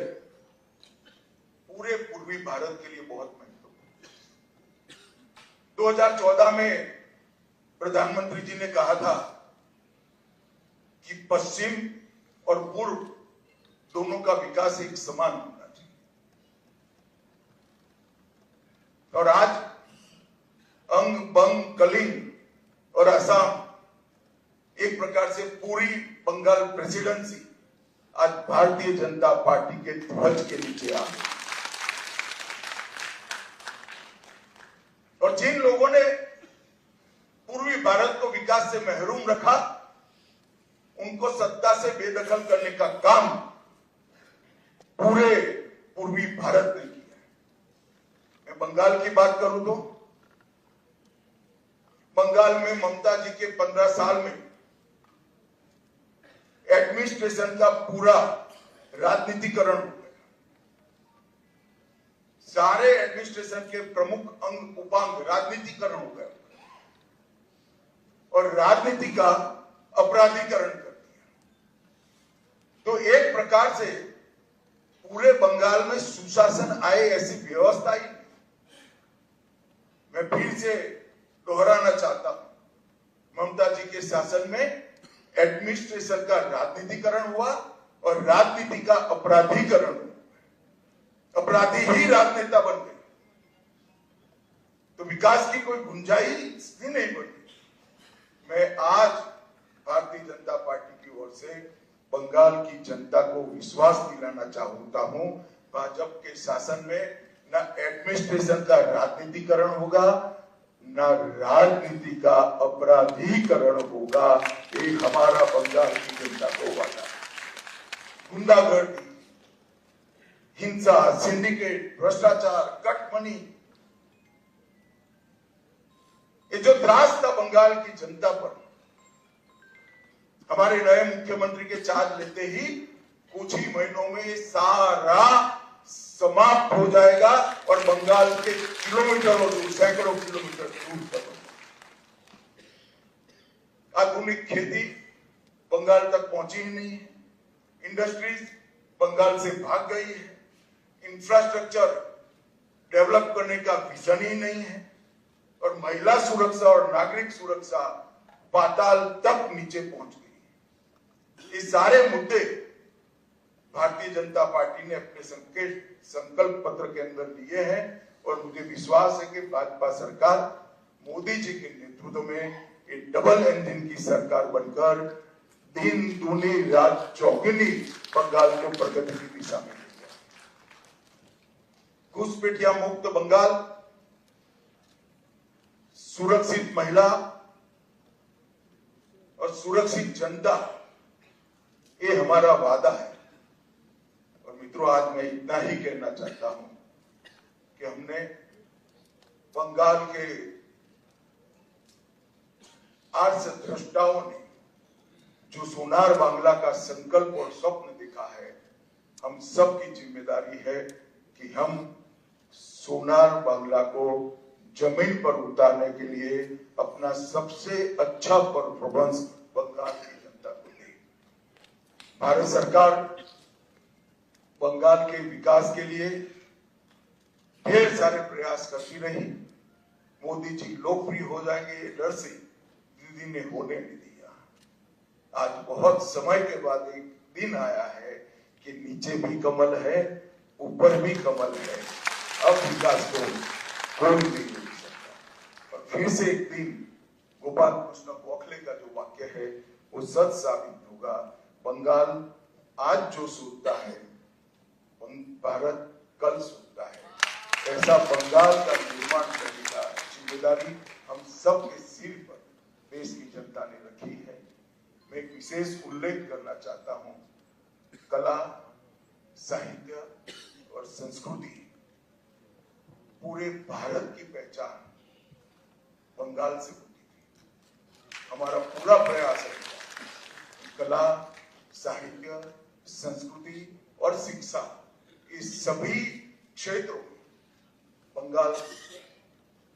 पूरे पूर्वी भारत के लिए बहुत महत्वपूर्ण। 2014 में प्रधानमंत्री जी ने कहा था कि पश्चिम और पूर्व दोनों का विकास एक समान होना चाहिए, और आज अंग बंग कलिंग और असम एक प्रकार से पूरी बंगाल प्रेसिडेंसी आज भारतीय जनता पार्टी के ध्वज के नीचे आ गई। और जिन लोगों ने पूर्वी भारत को विकास से महरूम रखा, उनको सत्ता से बेदखल करने का काम पूरे पूर्वी भारत ने किया। मैं बंगाल की बात करूं तो बंगाल में ममता जी के 15 साल में एडमिनिस्ट्रेशन का पूरा राजनीतिकरण हो गया। सारे एडमिनिस्ट्रेशन के प्रमुख अंग उपांग राजनीतिकरण हो गया और राजनीति का अपराधीकरण कर दिया। तो एक प्रकार से पूरे बंगाल में सुशासन आए ऐसी व्यवस्था ही नहीं। मैं फिर से दोहराना चाहता हूं, ममता जी के शासन में एडमिनिस्ट्रेशन का राजनीतिकरण हुआ और राजनीति का अपराधीकरण हुआ। अपराधी ही राजनेता बन गए, तो विकास की कोई गुंजाइश ही नहीं बनी। मैं आज भारतीय जनता पार्टी की ओर से बंगाल की जनता को विश्वास दिलाना चाहता हूं, भाजपा के शासन में न एडमिनिस्ट्रेशन का राजनीतिकरण होगा, न राजनीति का अपराधीकरण होगा। ये हमारा बंगाल की जनता को वादा है। गुंडागर्दी, हिंसा, सिंडिकेट, भ्रष्टाचार, कटमनी, ये जो त्रास था बंगाल की जनता पर, हमारे नए मुख्यमंत्री के चार्ज लेते ही कुछ ही महीनों में ये सारा समाप्त हो जाएगा और बंगाल के किलोमीटरों दूर, सैकड़ों किलोमीटर दूर तक आधुनिक खेती बंगाल तक पहुंची ही नहीं है। इंडस्ट्रीज बंगाल से भाग गई है। इंफ्रास्ट्रक्चर डेवलप करने का विजन ही नहीं है और महिला सुरक्षा और नागरिक सुरक्षा पाताल तक नीचे पहुंच गई। ये सारे मुद्दे भारतीय जनता पार्टी ने अपने संकल्प पत्र के अंदर लिए हैं और मुझे विश्वास है कि भाजपा सरकार मोदी जी के नेतृत्व में एक डबल इंजन की सरकार बनकर दिन दूनी रात चौगुनी बंगाल को प्रगति की दिशा में ले जाए। घुसपैठिया मुक्त बंगाल, सुरक्षित महिला और सुरक्षित जनता, ये हमारा वादा है। और मित्रों, आज मैं इतना ही कहना चाहता हूं कि हमने बंगाल के आर्ष द्रष्टाओं ने जो सोनार बांग्ला का संकल्प और स्वप्न देखा है, हम सब की जिम्मेदारी है कि हम सोनार बांग्ला को जमीन पर उतारने के लिए अपना सबसे अच्छा परफॉर्मेंस बंगाल की जनता को दे। भारत सरकार बंगाल के विकास के लिए ढेर सारे प्रयास करती रही। मोदी जी लोकप्रिय हो जाएंगे ये डर से दीदी ने होने नहीं दिया। आज बहुत समय के बाद एक दिन आया है कि नीचे भी कमल है, ऊपर भी कमल है। अब विकास को कोई नहीं रोक सकता। और फिर से एक दिन गोपाल कृष्ण गोखले का जो वाक्य है वो सच साबित होगा। बंगाल आज जो सोचता है, भारत कल सोचता है। ऐसा बंगाल का निर्माण करने का जिम्मेदारी हम सब के सिर पर देश की जनता ने रखी है। मैं एक विशेष उल्लेख करना चाहता हूं, कला, साहित्य और संस्कृति पूरे भारत की पहचान बंगाल से होती थी। हमारा पूरा प्रयास है कि कला, साहित्य, संस्कृति और शिक्षा, इस सभी क्षेत्रों में बंगाल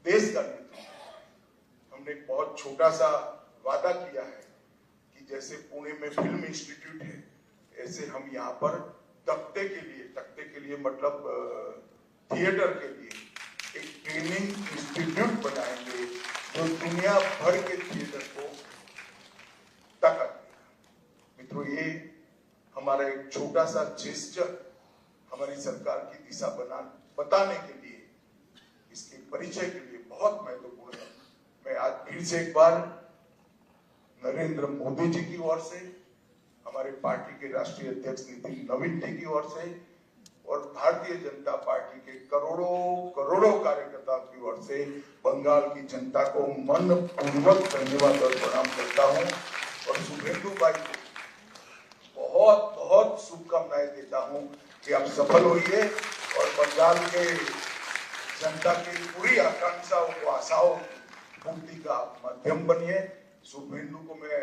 देश का नेतृत्व। हमने एक बहुत छोटा सा वादा किया है कि जैसे पुणे में फिल्म इंस्टीट्यूट है, ऐसे हम यहाँ पर तख्ते के लिए मतलब थिएटर के लिए एक ट्रेनिंग इंस्टीट्यूट बनाएंगे जो दुनिया भर के थिएटर को ताकत देगा। मित्रों, ये हमारा एक छोटा सा जेस्चर हमारी सरकार की दिशा बताने के लिए, इसके परिचय के लिए बहुत महत्वपूर्ण है। मैं आज फिर से एक बार नरेंद्र मोदी जी की ओर से, हमारे पार्टी के राष्ट्रीय अध्यक्ष नितिन नवीन जी की ओर से और भारतीय जनता पार्टी के करोड़ों कार्यकर्ताओं की ओर से बंगाल की जनता को मनपूर्वक धन्यवाद और प्रणाम करता हूं और शुभेंदु भाई को बहुत बहुत शुभकामनाएं देता हूं कि आप सफल होइए और बंगाल के जनता की पूरी आकांक्षाओं को, आशाओं पूर्ति का माध्यम बनिए। शुभेंदु को मैं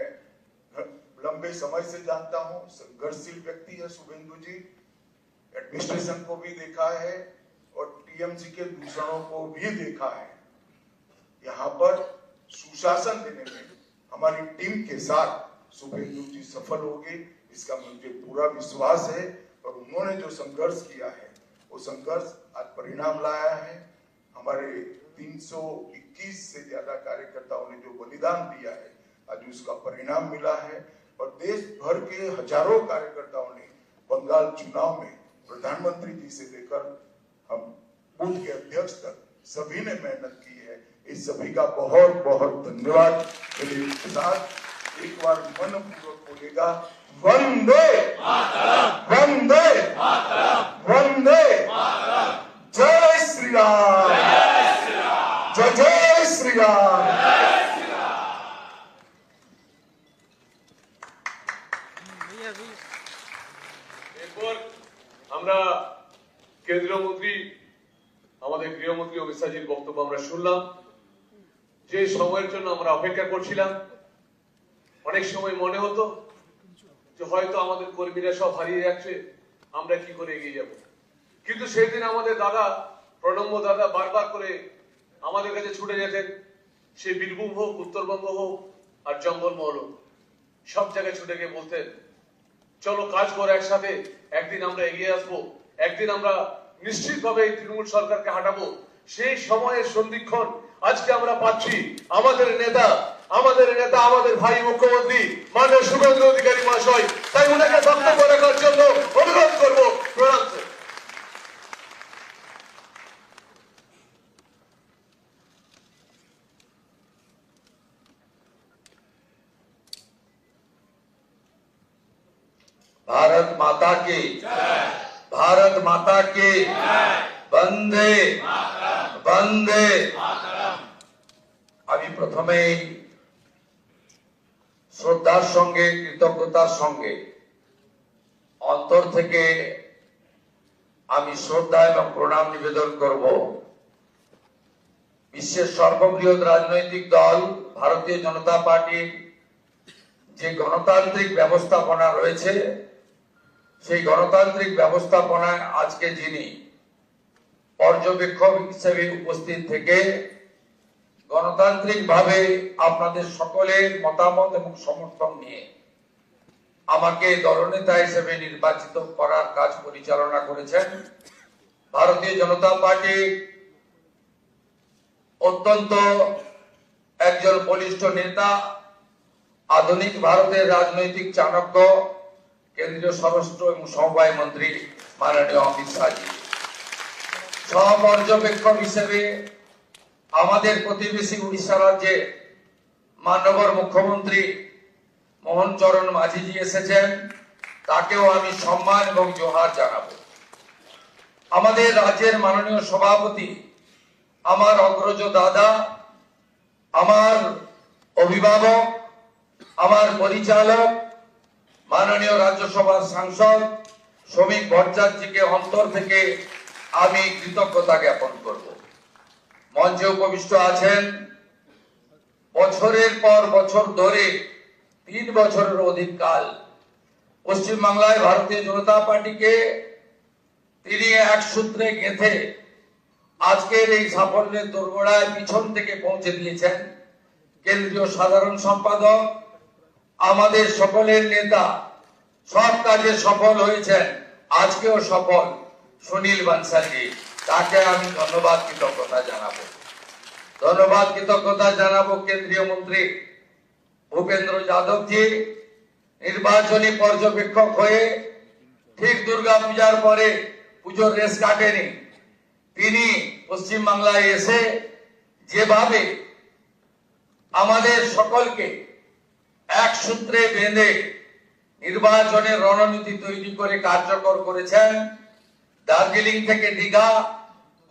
लंबे समय से जानता हूं, संघर्षशील व्यक्ति है शुभेंदु जी। एडमिनिस्ट्रेशन को भी देखा है और टीएमसी के दूषणों को भी देखा है। यहाँ पर सुशासन देने में हमारी टीम के साथ शुभेंदु जी सफल होंगे, इसका मुझे पूरा विश्वास है। और उन्होंने जो संघर्ष किया है वो संघर्ष आज परिणाम लाया है। हमारे 321 से ज्यादा कार्यकर्ताओं ने जो बलिदान दिया है, आज उसका परिणाम मिला है। और देश भर के हजारों कार्यकर्ताओं ने बंगाल चुनाव में प्रधानमंत्री जी से लेकर हम बूथ के अध्यक्ष तक सभी ने मेहनत की है। इस सभी का बहुत बहुत धन्यवाद। मेरे साथ एक बार मनपूर्वक बोलेगा, वंदे वंदे वंदे, जय श्री राम, जय जय श्री राम। এরপর আমরা কেন্দ্রীয় মন্ত্রী আমাদের গৃহমন্ত্রী অমিত শাহজির বক্তব্য আমরা শুনলাম। যে সময়ের জন্য আমরা অপেক্ষা করছিলাম, অনেক সময় মনে হতো যে হয়তো আমাদের কর্মীরা সব হারিয়ে যাচ্ছে, আমরা কি করে এগিয়ে যাব। কিন্তু সেই দিন আমাদের দাদা, প্রণম্য দাদা বারবার করে আমাদের কাছে ছুটে যেতেন। সে বীরভূম হোক, উত্তরবঙ্গ হোক আর জঙ্গলমহল হোক, সব জায়গায় ছুটে গিয়ে বলতেন, চলো কাজ করে একসাথে, একদিন আমরা এগিয়ে আসবো, একদিন আমরা নিশ্চিতভাবে এই তৃণমূল সরকারকে হাঁটাবো। সেই সময়ের সন্ধিক্ষণ আজকে আমরা পাচ্ছি। আমাদের নেতা, আমাদের ভাই মুখ্যমন্ত্রী মাননীয় শুভেন্দু অধিকারী মহাশয়, তাই ওনাকে বক্তব্য রাখার জন্য অনুরোধ করবো। প্রণাম। भारत माता की, भारत माता की, वंदे वंदे। আমি প্রথমেই শ্রদ্ধার সঙ্গে, কৃতজ্ঞতার সঙ্গে, অন্তর থেকে আমি শ্রদ্ধা এবং প্রণাম নিবেদন করব বিশ্বের সর্ববৃহৎ রাজনৈতিক দল ভারতীয় জনতা পার্টির যে গণতান্ত্রিক ব্যবস্থাপনা রয়েছে, সেই গণতান্ত্রিক ব্যবস্থাপনায় আজকে যিনি পর্যবেক্ষক হিসেবে উপস্থিত থেকে গণতান্ত্রিকভাবে আপনাদের সকলের মতামত এবং সমর্থন নিয়ে আমাকে দলনেতা হিসেবে নির্বাচিত করার কাজ পরিচালনা করেছেন, ভারতীয় জনতা পার্টি অত্যন্ত একজন বলিষ্ঠ নেতা, আধুনিক ভারতের রাজনৈতিক চাণক্য, কেন্দ্রীয় স্বরাষ্ট্র এবং সমবায় মন্ত্রী মাননীয় অমিত শাহজি, সহপর্যবেক্ষক হিসেবে আমাদের প্রতিবেশী উড়িষ্যা রাজ্যে মাননীয় মুখ্যমন্ত্রী মোহন চরণ মাঝিজি এসেছেন, তাকেও আমি সম্মান এবং জোহার জানাবো। আমাদের রাজ্যের মাননীয় সভাপতি, আমার অগ্রজ দাদা, আমার অভিভাবক, আমার পরিচালক মাননীয় রাজ্যসভার সাংসদ শ্রমিক ভট্টাচার্যকে অন্তর থেকে আমি কৃতজ্ঞতা জ্ঞাপন করব। মঞ্চে উপবিষ্ট আছেন বছরের পর বছর ধরে 3 বছরের অধিক কাল পশ্চিমবাংলায় ভারতীয় জনতা পার্টিকে তিনি এক সূত্রে গেঁথে আজকের এই সাফল্যের দোরগোড়ায় পিছন থেকে পৌঁছে দিয়েছেন কেন্দ্রীয় সাধারণ সম্পাদক, আমাদের সকলের নেতা, সব কাজে সফল হয়েছেন, আজকেও সফল সুনীল বানসালজি। তাকে আমি ধন্যবাদ কৃতজ্ঞতা জানাবো। ধন্যবাদ কৃতজ্ঞতা জানাবো কেন্দ্রীয় মন্ত্রী ভূপেন্দ্র যাদব জি, নির্বাচনী পর্যবেক্ষক হয়ে ঠিক দুর্গা পূজার পরে পুজোর রেস কাটেনি, তিনি পশ্চিম বাংলায় এসে যেভাবে আমাদের সকলকে এক সূত্রে বেঁধে নির্বাচনের রণনীতি তৈরি করে কার্যকর করেছেন। দার্জিলিং থেকে দীঘা,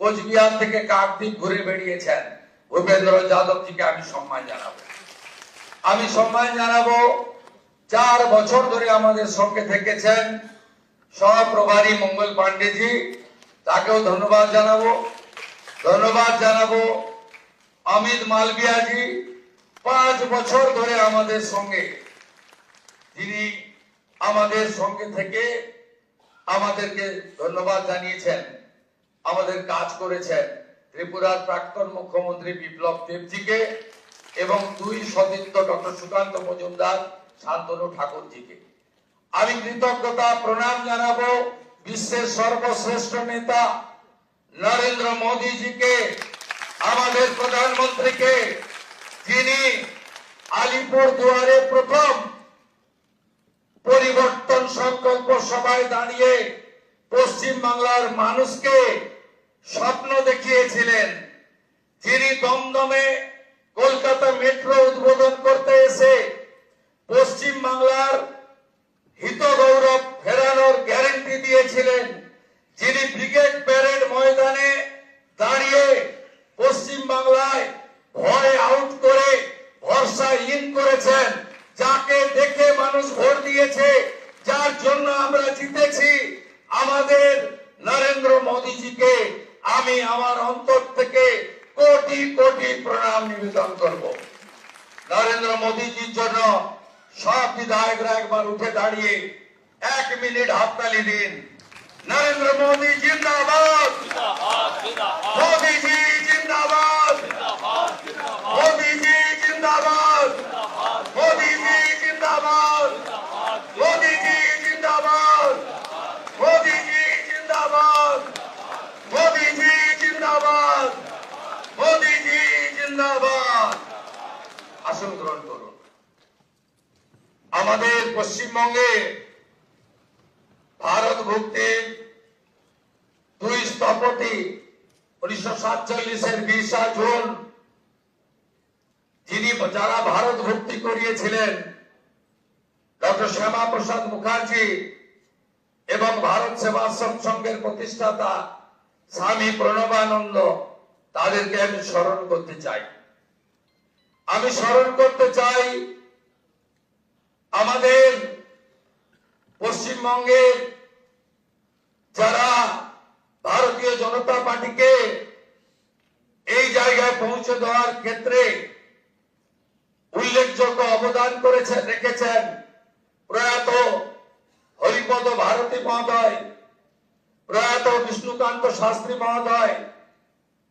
কোচবিহার থেকে কাকদ্বীপ ঘুরে বেরিয়েছেন। ভূপেন্দ্র যাদবজিকে আমি সম্মান জানাবো। আমি সম্মান জানাবো 4 বছর ধরে আমাদের সঙ্গে থেকেছেন সহপ্রভারী মঙ্গল পান্ডেজি, তাকেও ধন্যবাদ জানাবো। ধন্যবাদ জানাবো অমিত মালভিয়াজি, 5 বছর ধরে আমাদের সঙ্গে, যিনি আমাদের সঙ্গে থেকে আমাদেরকে ধন্যবাদ জানিয়েছেন, আমাদের কাজ করেছেন। ত্রিপুরার প্রাক্তন মুখ্যমন্ত্রী বিপ্লব দেবজিকে এবং 2 সতীর্থ ডক্টর সুকান্ত মজুমদার, শান্তনু ঠাকুরজিকে। আমি কৃতজ্ঞতা প্রণাম জানাবো বিশ্বের সর্বশ্রেষ্ঠ নেতা নরেন্দ্র মোদীজিকে, আমাদের প্রধানমন্ত্রীকে, যিনি আলিপুর দুয়ারে প্রথম পরিবর্তন সংকল্প সভায় দাঁড়িয়ে পশ্চিম বাংলার মানুষকে স্বপ্ন দেখিয়েছিলেন, যিনি দমদমে কলকাতা মেট্রো উদ্বোধন করতে এসে পশ্চিম বাংলার হিত গৌরব ফেরানোর গ্যারান্টি দিয়েছিলেন, যিনি ব্রিগেড প্যারেড ময়দানে দাঁড়িয়ে পশ্চিম বাংলায় ভয় আউট করে ভরসা ইন করেছেন, যাকে দেখে মানুষ ভোট দিয়েছে, যার জন্য আমরা জিতেছি, আমাদের নরেন্দ্র মোদীজিকে আমি আমার অন্তর থেকে কোটি কোটি প্রণাম নিবেদন করব। নরেন্দ্র মোদীজির জন্য সব বিধায়করা একবার উঠে দাঁড়িয়ে 1 মিনিট হাততালি দিন। নরেন্দ্র মোদী জিন্দাবাদ, মোদীজি জিন্দাবাদ, মোদীজি জিন্দাবাদ, মোদীজি জিন্দাবাদ, মোদীজি জিন্দাবাদ, মোদীজি জিন্দাবাদ, মোদীজি জিন্দাবাদ, মোদীজি জিন্দাবাদ। আসন গ্রহণ করুন। আমাদের পশ্চিমবঙ্গে ভারত ভক্তির 2 স্থপতি 1947-এর 20 জুন যিনি যারা ভারত ভক্তি করিয়েছিলেন, ডক্টর শ্যামা প্রসাদ মুখার্জি এবং ভারত সেবাশ্রম সংঘের প্রতিষ্ঠাতা স্বামী প্রণবানন্দ, তাদেরকে আমি স্মরণ করতে চাই। আমি স্মরণ করতে চাই আমাদের পশ্চিমবঙ্গের যারা ভারতীয় জনতা পার্টিকে এই জায়গায় পৌঁছে দেওয়ার ক্ষেত্রে উল্লেখযোগ্য অবদান করেছেন, রেখেছেন। প্রয়াত হরিপদ ভারতী মহোদয়, প্রয়াত বিষ্ণুকান্ত শাস্ত্রী মহোদয়,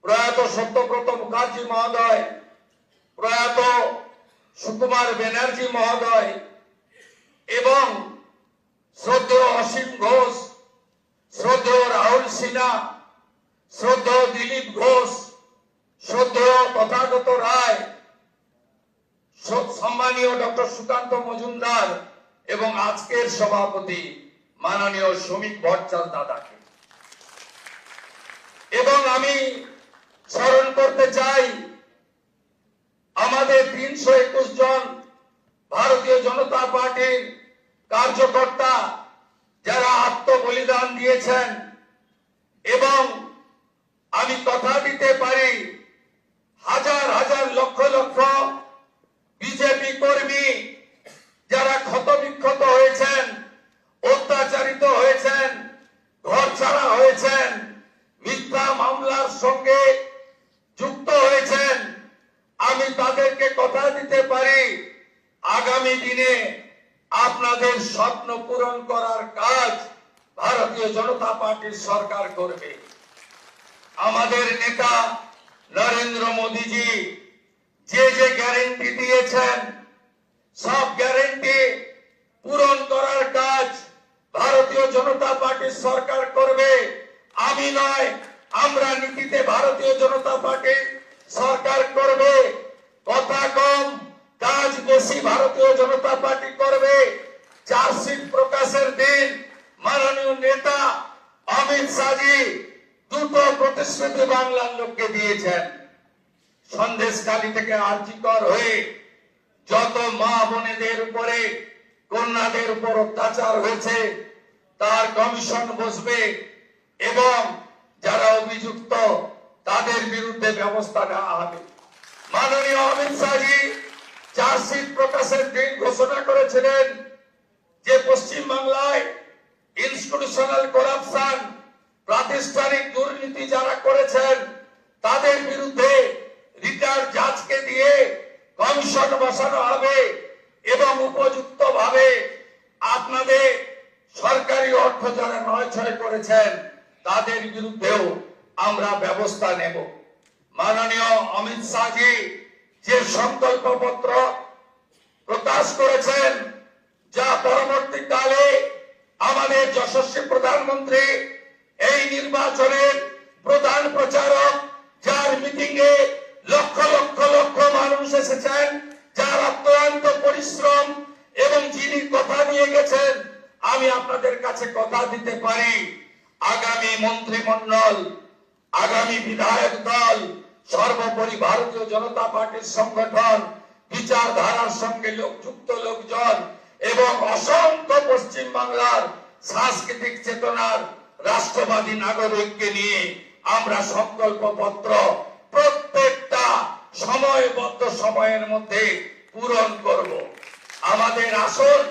প্রয়াত সত্যব্রত মুখার্জি মহোদয়, প্রয়াত সুকুমার ব্যানার্জি মহোদয় এবং শ্রদ্ধেয় অসীম ঘোষ, শ্রদ্ধেয় রাহুল সিনহা, শ্রদ্ধেয় দিলীপ ঘোষ, শ্রদ্ধেয় তথাগত রায়, সম্মানীয় ডক্টর সুকান্ত মজুমদার এবং আজকের সভাপতি মাননীয় শ্রমিক ভট্টাচার্য দাদাকে। এবং আমি স্মরণ করতে চাই আমাদের 321 জন ভারতীয় জনতা পার্টির কার্যকর্তা যারা আত্মবলিদান দিয়েছেন। এবং আমি কথা দিতে পারি হাজার হাজার লক্ষ লক্ষ বিজেপি কর্মী যারা ক্ষতবিক্ষত হয়েছেন, অত্যাচারিত হয়েছেন, ঘর ছাড়া হয়েছেন, মিথ্যা মামলার সঙ্গে যুক্ত হয়েছেন, আমি তাদেরকে কথা দিতে পারি আগামী দিনে আপনাদের স্বপ্ন পূরণ করার কাজ ভারতীয় জনতা পার্টির সরকার করবে। আমাদের নেতা নরেন্দ্র মোদীজি যে যে গ্যারান্টি দিয়েছেন, সব গ্যারান্টি পূরণ করার কাজ ভারতীয় জনতা পার্টির সরকার করবে। আমি নয়, আমরা নীতিতে ভারতীয় জনতা পার্টি সরকার করবে, কথা কম কাজ বেশি ভারতীয় জনতা পার্টি করবে। চার্জশিট প্রকাশের দিন মাননীয় নেতা অমিত শাহজি দুটো প্রতিশ্রুতি বাংলার লোককে দিয়েছেন। সন্দেশখালী থেকে আর্জিকর হয়ে যত মা বোনেদের উপরে কন্যাদের উপর অত্যাচার হয়েছে তার কমিশন বসবে এবং যারা অভিযুক্ত তাদের বিরুদ্ধে ব্যবস্থা নেওয়া হবে। মাননীয় অমিত শাহজি চার্জশিট প্রকাশের দিন ঘোষণা করেছিলেন যে পশ্চিম বাংলায় ইনস্টিটিউশনাল করাপশন, প্রাতিষ্ঠানিক দুর্নীতি যারা করেছেন তাদের বিরুদ্ধে রিটায়ার্ড জাজকে দিয়ে কমিশন বসানো হবে এবং উপযুক্ত ভাবে আপনাদের সরকারি অর্থ যারা নয়ছয় করেছেন তাদের বিরুদ্ধেও আমরা ব্যবস্থা নেব। মাননীয় অমিত শাহজি যে সংকল্পপত্র প্রকাশ করেছেন, যা পরবর্তীকালে আমাদের যশস্বী প্রধানমন্ত্রী এই নির্বাচনের প্রধান প্রচারক, যার মিটিং এ লক্ষ লক্ষ লক্ষ মানুষ এসেছেন, যার অক্লান্ত পরিশ্রম এবং যিনি কথা দিয়ে গেছেন, আমি আপনাদের কাছে কথা দিতে পারি আগামী মন্ত্রিমণ্ডল, আগামী বিধায়ক দল, সর্বোপরি ভারতীয় জনতা পার্টির সংগঠন, বিচারধারার সঙ্গে যুক্ত লোকজন এবং অসংখ্য পশ্চিম বাংলার সাংস্কৃতিক চেতনার রাষ্ট্রবাদী নাগরিককে নিয়ে আমরা সংকল্পপত্র প্রত্যেকটা সময়বদ্ধ সময়ের মধ্যে পূরণ করব। আমাদের আসল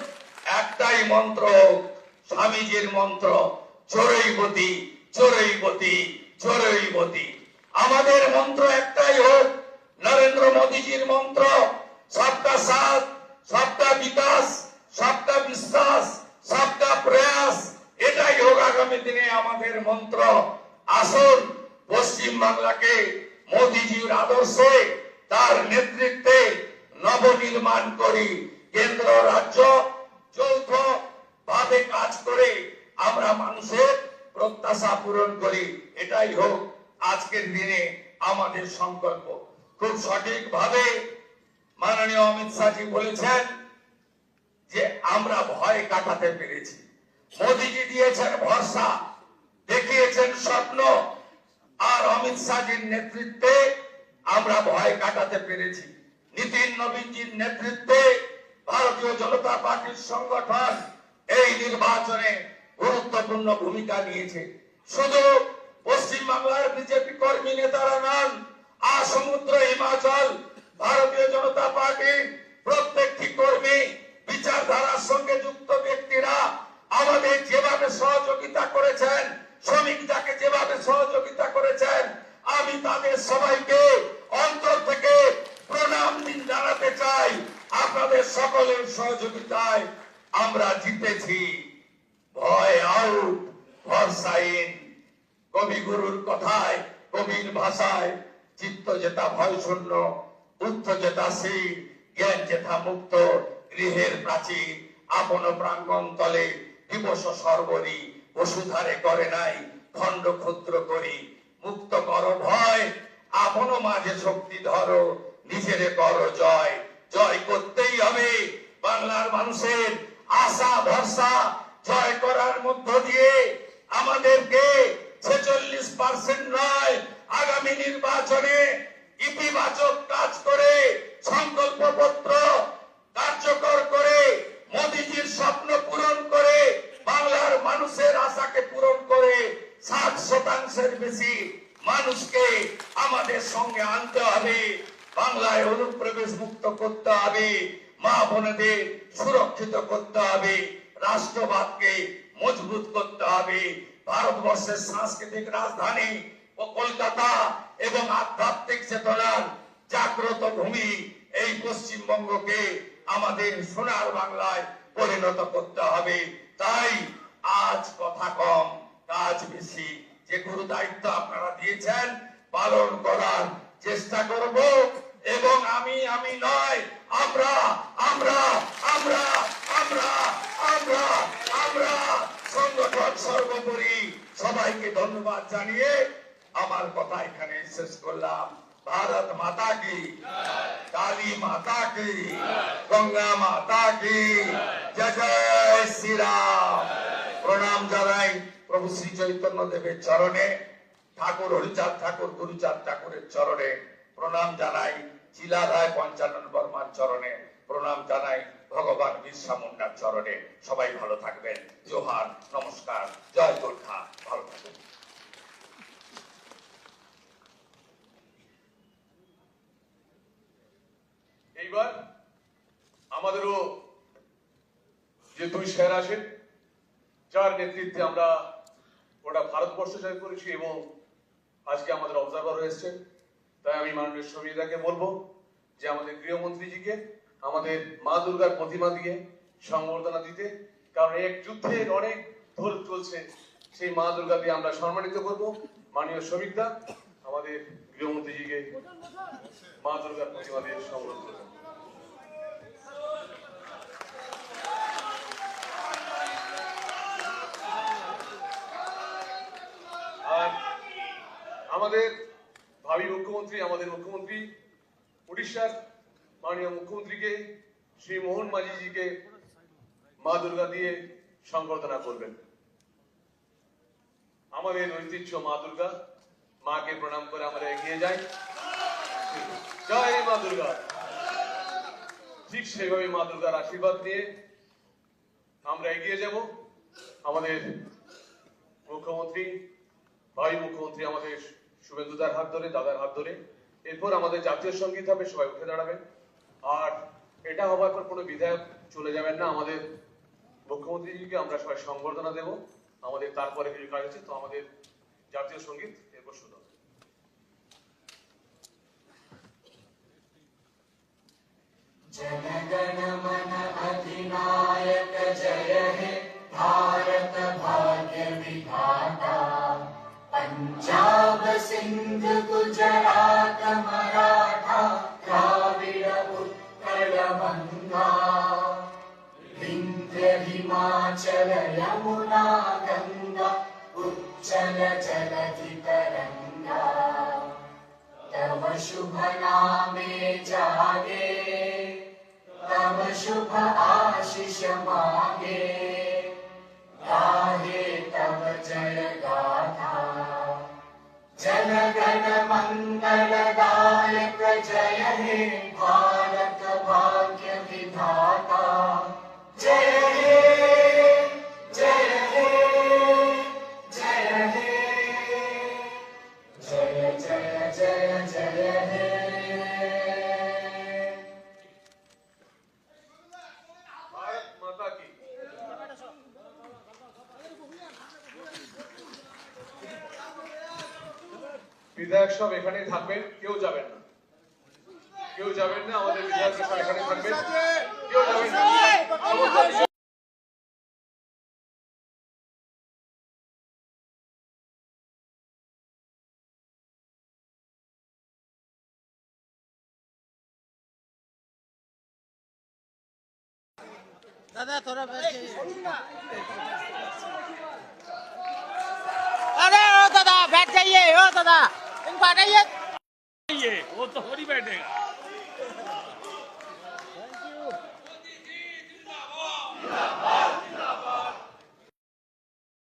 একটাই মন্ত্র, স্বামীজির মন্ত্র, চোরৈবতী চোরৈবতী চোরৈবতী। আমাদের মন্ত্র একটাই হোক নরেন্দ্র মোদীজির মন্ত্র, সবকা সাথ, সবকা বিকাশ, সবকা বিশ্বাস, সবকা প্রয়াস। এটাই হোক আগামী দিনে আমাদের মন্ত্র। আসুন পশ্চিম বাংলাকে মোদীজির আদর্শে, তার নেতৃত্বে নবনির্মাণ করি। কেন্দ্র রাজ্য যৌথ ভাবে কাজ করে আমরা মানুষের প্রত্যাশা পূরণ করি। এটাই হোক আজকের দিনে আমাদের সংকল্প। খুব সঠিক ভাবে মাননীয় অমিত শাহজি বলেছেন যে আমরা ভয় কাটাতে পেরেছি। মোদীজি দিয়েছেন ভরসা, দেখিয়েছেন স্বপ্ন, আর অমিত শাহজির নেতৃত্বে আমরা ভয় কাটাতে পেরেছি। নীতিন নবীনজির নেতৃত্বে ভারতীয় জনতা পার্টির সংগঠন এই নির্বাচনে গুরুত্বপূর্ণ ভূমিকা নিয়েছে। শুধু পশ্চিম বাংলার বিজেপি কর্মী নেতারা নন, সমুদ্র হিমাচল ভারতীয় জনতা পার্টির প্রত্যেকটি কর্মী, বিচারধারার সঙ্গে যুক্ত ব্যক্তিরা আমাদের যেভাবে সহযোগিতা করেছেন, শ্রমিক যাকে যেভাবে সহযোগিতা করেছেন, আমি তাদের সবাইকে অন্তর থেকে প্রণাম জানাতে চাই। আপনাদের সকলের সহযোগিতায় আমরা জিতেছি। ভয় আউট, ভরসা ইন। কবিগুরুর কথায়, কবির ভাষায়, চিত্ত যেটা ভয় শূন্য, বুদ্ধ যেটা শির, জ্ঞান যেথা মুক্ত, গৃহের প্রাচীর আপন প্রাঙ্গণ তলে দিবস সর্বরি, বসুধারে করে নাই খণ্ড ক্ষুদ্র করি। মুক্ত কর ভয়, আপন মাঝে শক্তি ধরো, নিজেরে কর জয়। জয় করতেই হবে বাংলার মানুষের আশা ভরসা জয় করার মধ্য দিয়ে আমাদেরকে 46% নয়, আগামী নির্বাচনে ইতিবাচক কাজ করে, সংকল্পপত্র কার্যকর করে, মোদীজির স্বপ্ন পূরণ করে, বাংলার মানুষের আশাকে পূরণ করে 60% বেশি মানুষকে আমাদের সঙ্গে আনতে হবে। বাংলায় অনুপ্রবেশ মুক্ত করতে হবে, মা বোনেদের সুরক্ষিত করতে হবে, রাষ্ট্রবাদকে মজবুত করতে হবে। ভারতবর্ষের সাংস্কৃতিক রাজধানী ও কলকাতা এবং আধ্যাত্মিক চেতনার জাগ্রত ভূমি এই পশ্চিমবঙ্গকে আমাদের সোনার বাংলায় পরিণত করতে হবে। তাই আজ কথা কম কাজ বেশি। যে গুরু দায়িত্ব আপনারা দিয়েছেন পালন করার চেষ্টা করব এবং আমি নয়, আমরা আমরা আমরা আমরা আমরা আমরা সংগঠন সর্বোপরি। সবাইকে ধন্যবাদ জানিয়ে আমার কথা এখানে শেষ করলাম। ভারত মাতা কি, কালী মাতা কি, গঙ্গা মাতা কি, জয় জয় শ্রীরাম। প্রণাম জানাই প্রভু শ্রী চৈতন্য দেবের চরণে, ঠাকুর হরিচাঁদ ঠাকুর গুরুচাঁদ ঠাকুরের চরণে প্রণাম জানাই, চিলারায় পঞ্চানন বর্মার চরণে প্রণাম জানাই, ভগবান বিরসা মুন্ডার চরণে। সবাই ভালো থাকবেন। জোহার, নমস্কার, জয় গোর্খা, ভালো থাকবেন। এইবার আমাদেরও যে দুই স্যার আছেন, যার নেতৃত্বে আমরা গোটা ভারতবর্ষ জয় করেছি এবং আজকে আমাদের অবজারভার হয়েছে, তাই আমি মাননীয় সমিতিকে বলবো যে আমাদের গৃহমন্ত্রীজিকে আমাদের মা দুর্গার প্রতিমা দিয়ে সংবর্ধনা দিতে, কারণ এক যুদ্ধের অনেক ধরে চলছে, সেই মা দুর্গা দিয়ে আমরা সম্মানিত করব। মাননীয় শ্রমিকদা আমাদের গৃহমন্ত্রীজিকে মা দুর্গার প্রতিমা দিয়ে সংবর্ধনা করবেন। আর আমাদের ভাবী মুখ্যমন্ত্রী, আমাদের মুখ্যমন্ত্রী উড়িষ্যার মাননীয় মুখ্যমন্ত্রীকে শ্রী মোহন মাঝিজিকে মা দুর্গা দিয়ে সংবর্ধনা করবেন। আমাদের ঐতিহ্য মা দুর্গা, মাকে প্রণাম করে আমরা এগিয়ে যাই। জয় মা দুর্গা। ঠিক সেভাবে মা দুর্গার আশীর্বাদ নিয়ে আমরা এগিয়ে যাব। আমাদের মুখ্যমন্ত্রী, ভাই মুখ্যমন্ত্রী আমাদের শুভেন্দুদার হাত ধরে, দাদার হাত ধরে, এরপর আমাদের জাতীয় সঙ্গীত হবে, সবাই উঠে দাঁড়াবেন। আর এটা হবার পর কোনো বিধায়ক চলে যাবেন না, আমাদের মুখ্যমন্ত্রীজিকে আমরা সবাই সংবর্ধনা দেব। আমাদের তারপরে কিছু কাজ আছে, তো আমাদের জাতীয় সঙ্গীত এরপর শুরু হবে। जनगण मन अधिनायक जय हे भारत भाग्य विधाता। पंजाब सिंध गुजरात मराठा द्राविड़ उत्कल गंगा। विंध्य हिमाचल यमुना गंगा उच्चल जलधि तरंगा। तव शुभ नामे जागे, तव शुभ आशीष मांगे। गाहे तव जय गाथा, जनगण मंगलदायक जय हे भारत भाग्य विधाता। जय हे जय हे जय हे जय जय जय जय हे। भारत माता की। বিধায়ক সব এখানেই থাকবেন, কেউ যাবেন না, কেউ যাবেন না। আমাদের বিধায়ক সব এখানে থাকবেন, কেউ যাবেন না। दादा थोड़ा बैठ जाइए। अरे ओ दादा बैठ जाइए, ओ दादा इनको हटाइए। वो तो हो नहीं बैठेगा। Thank you.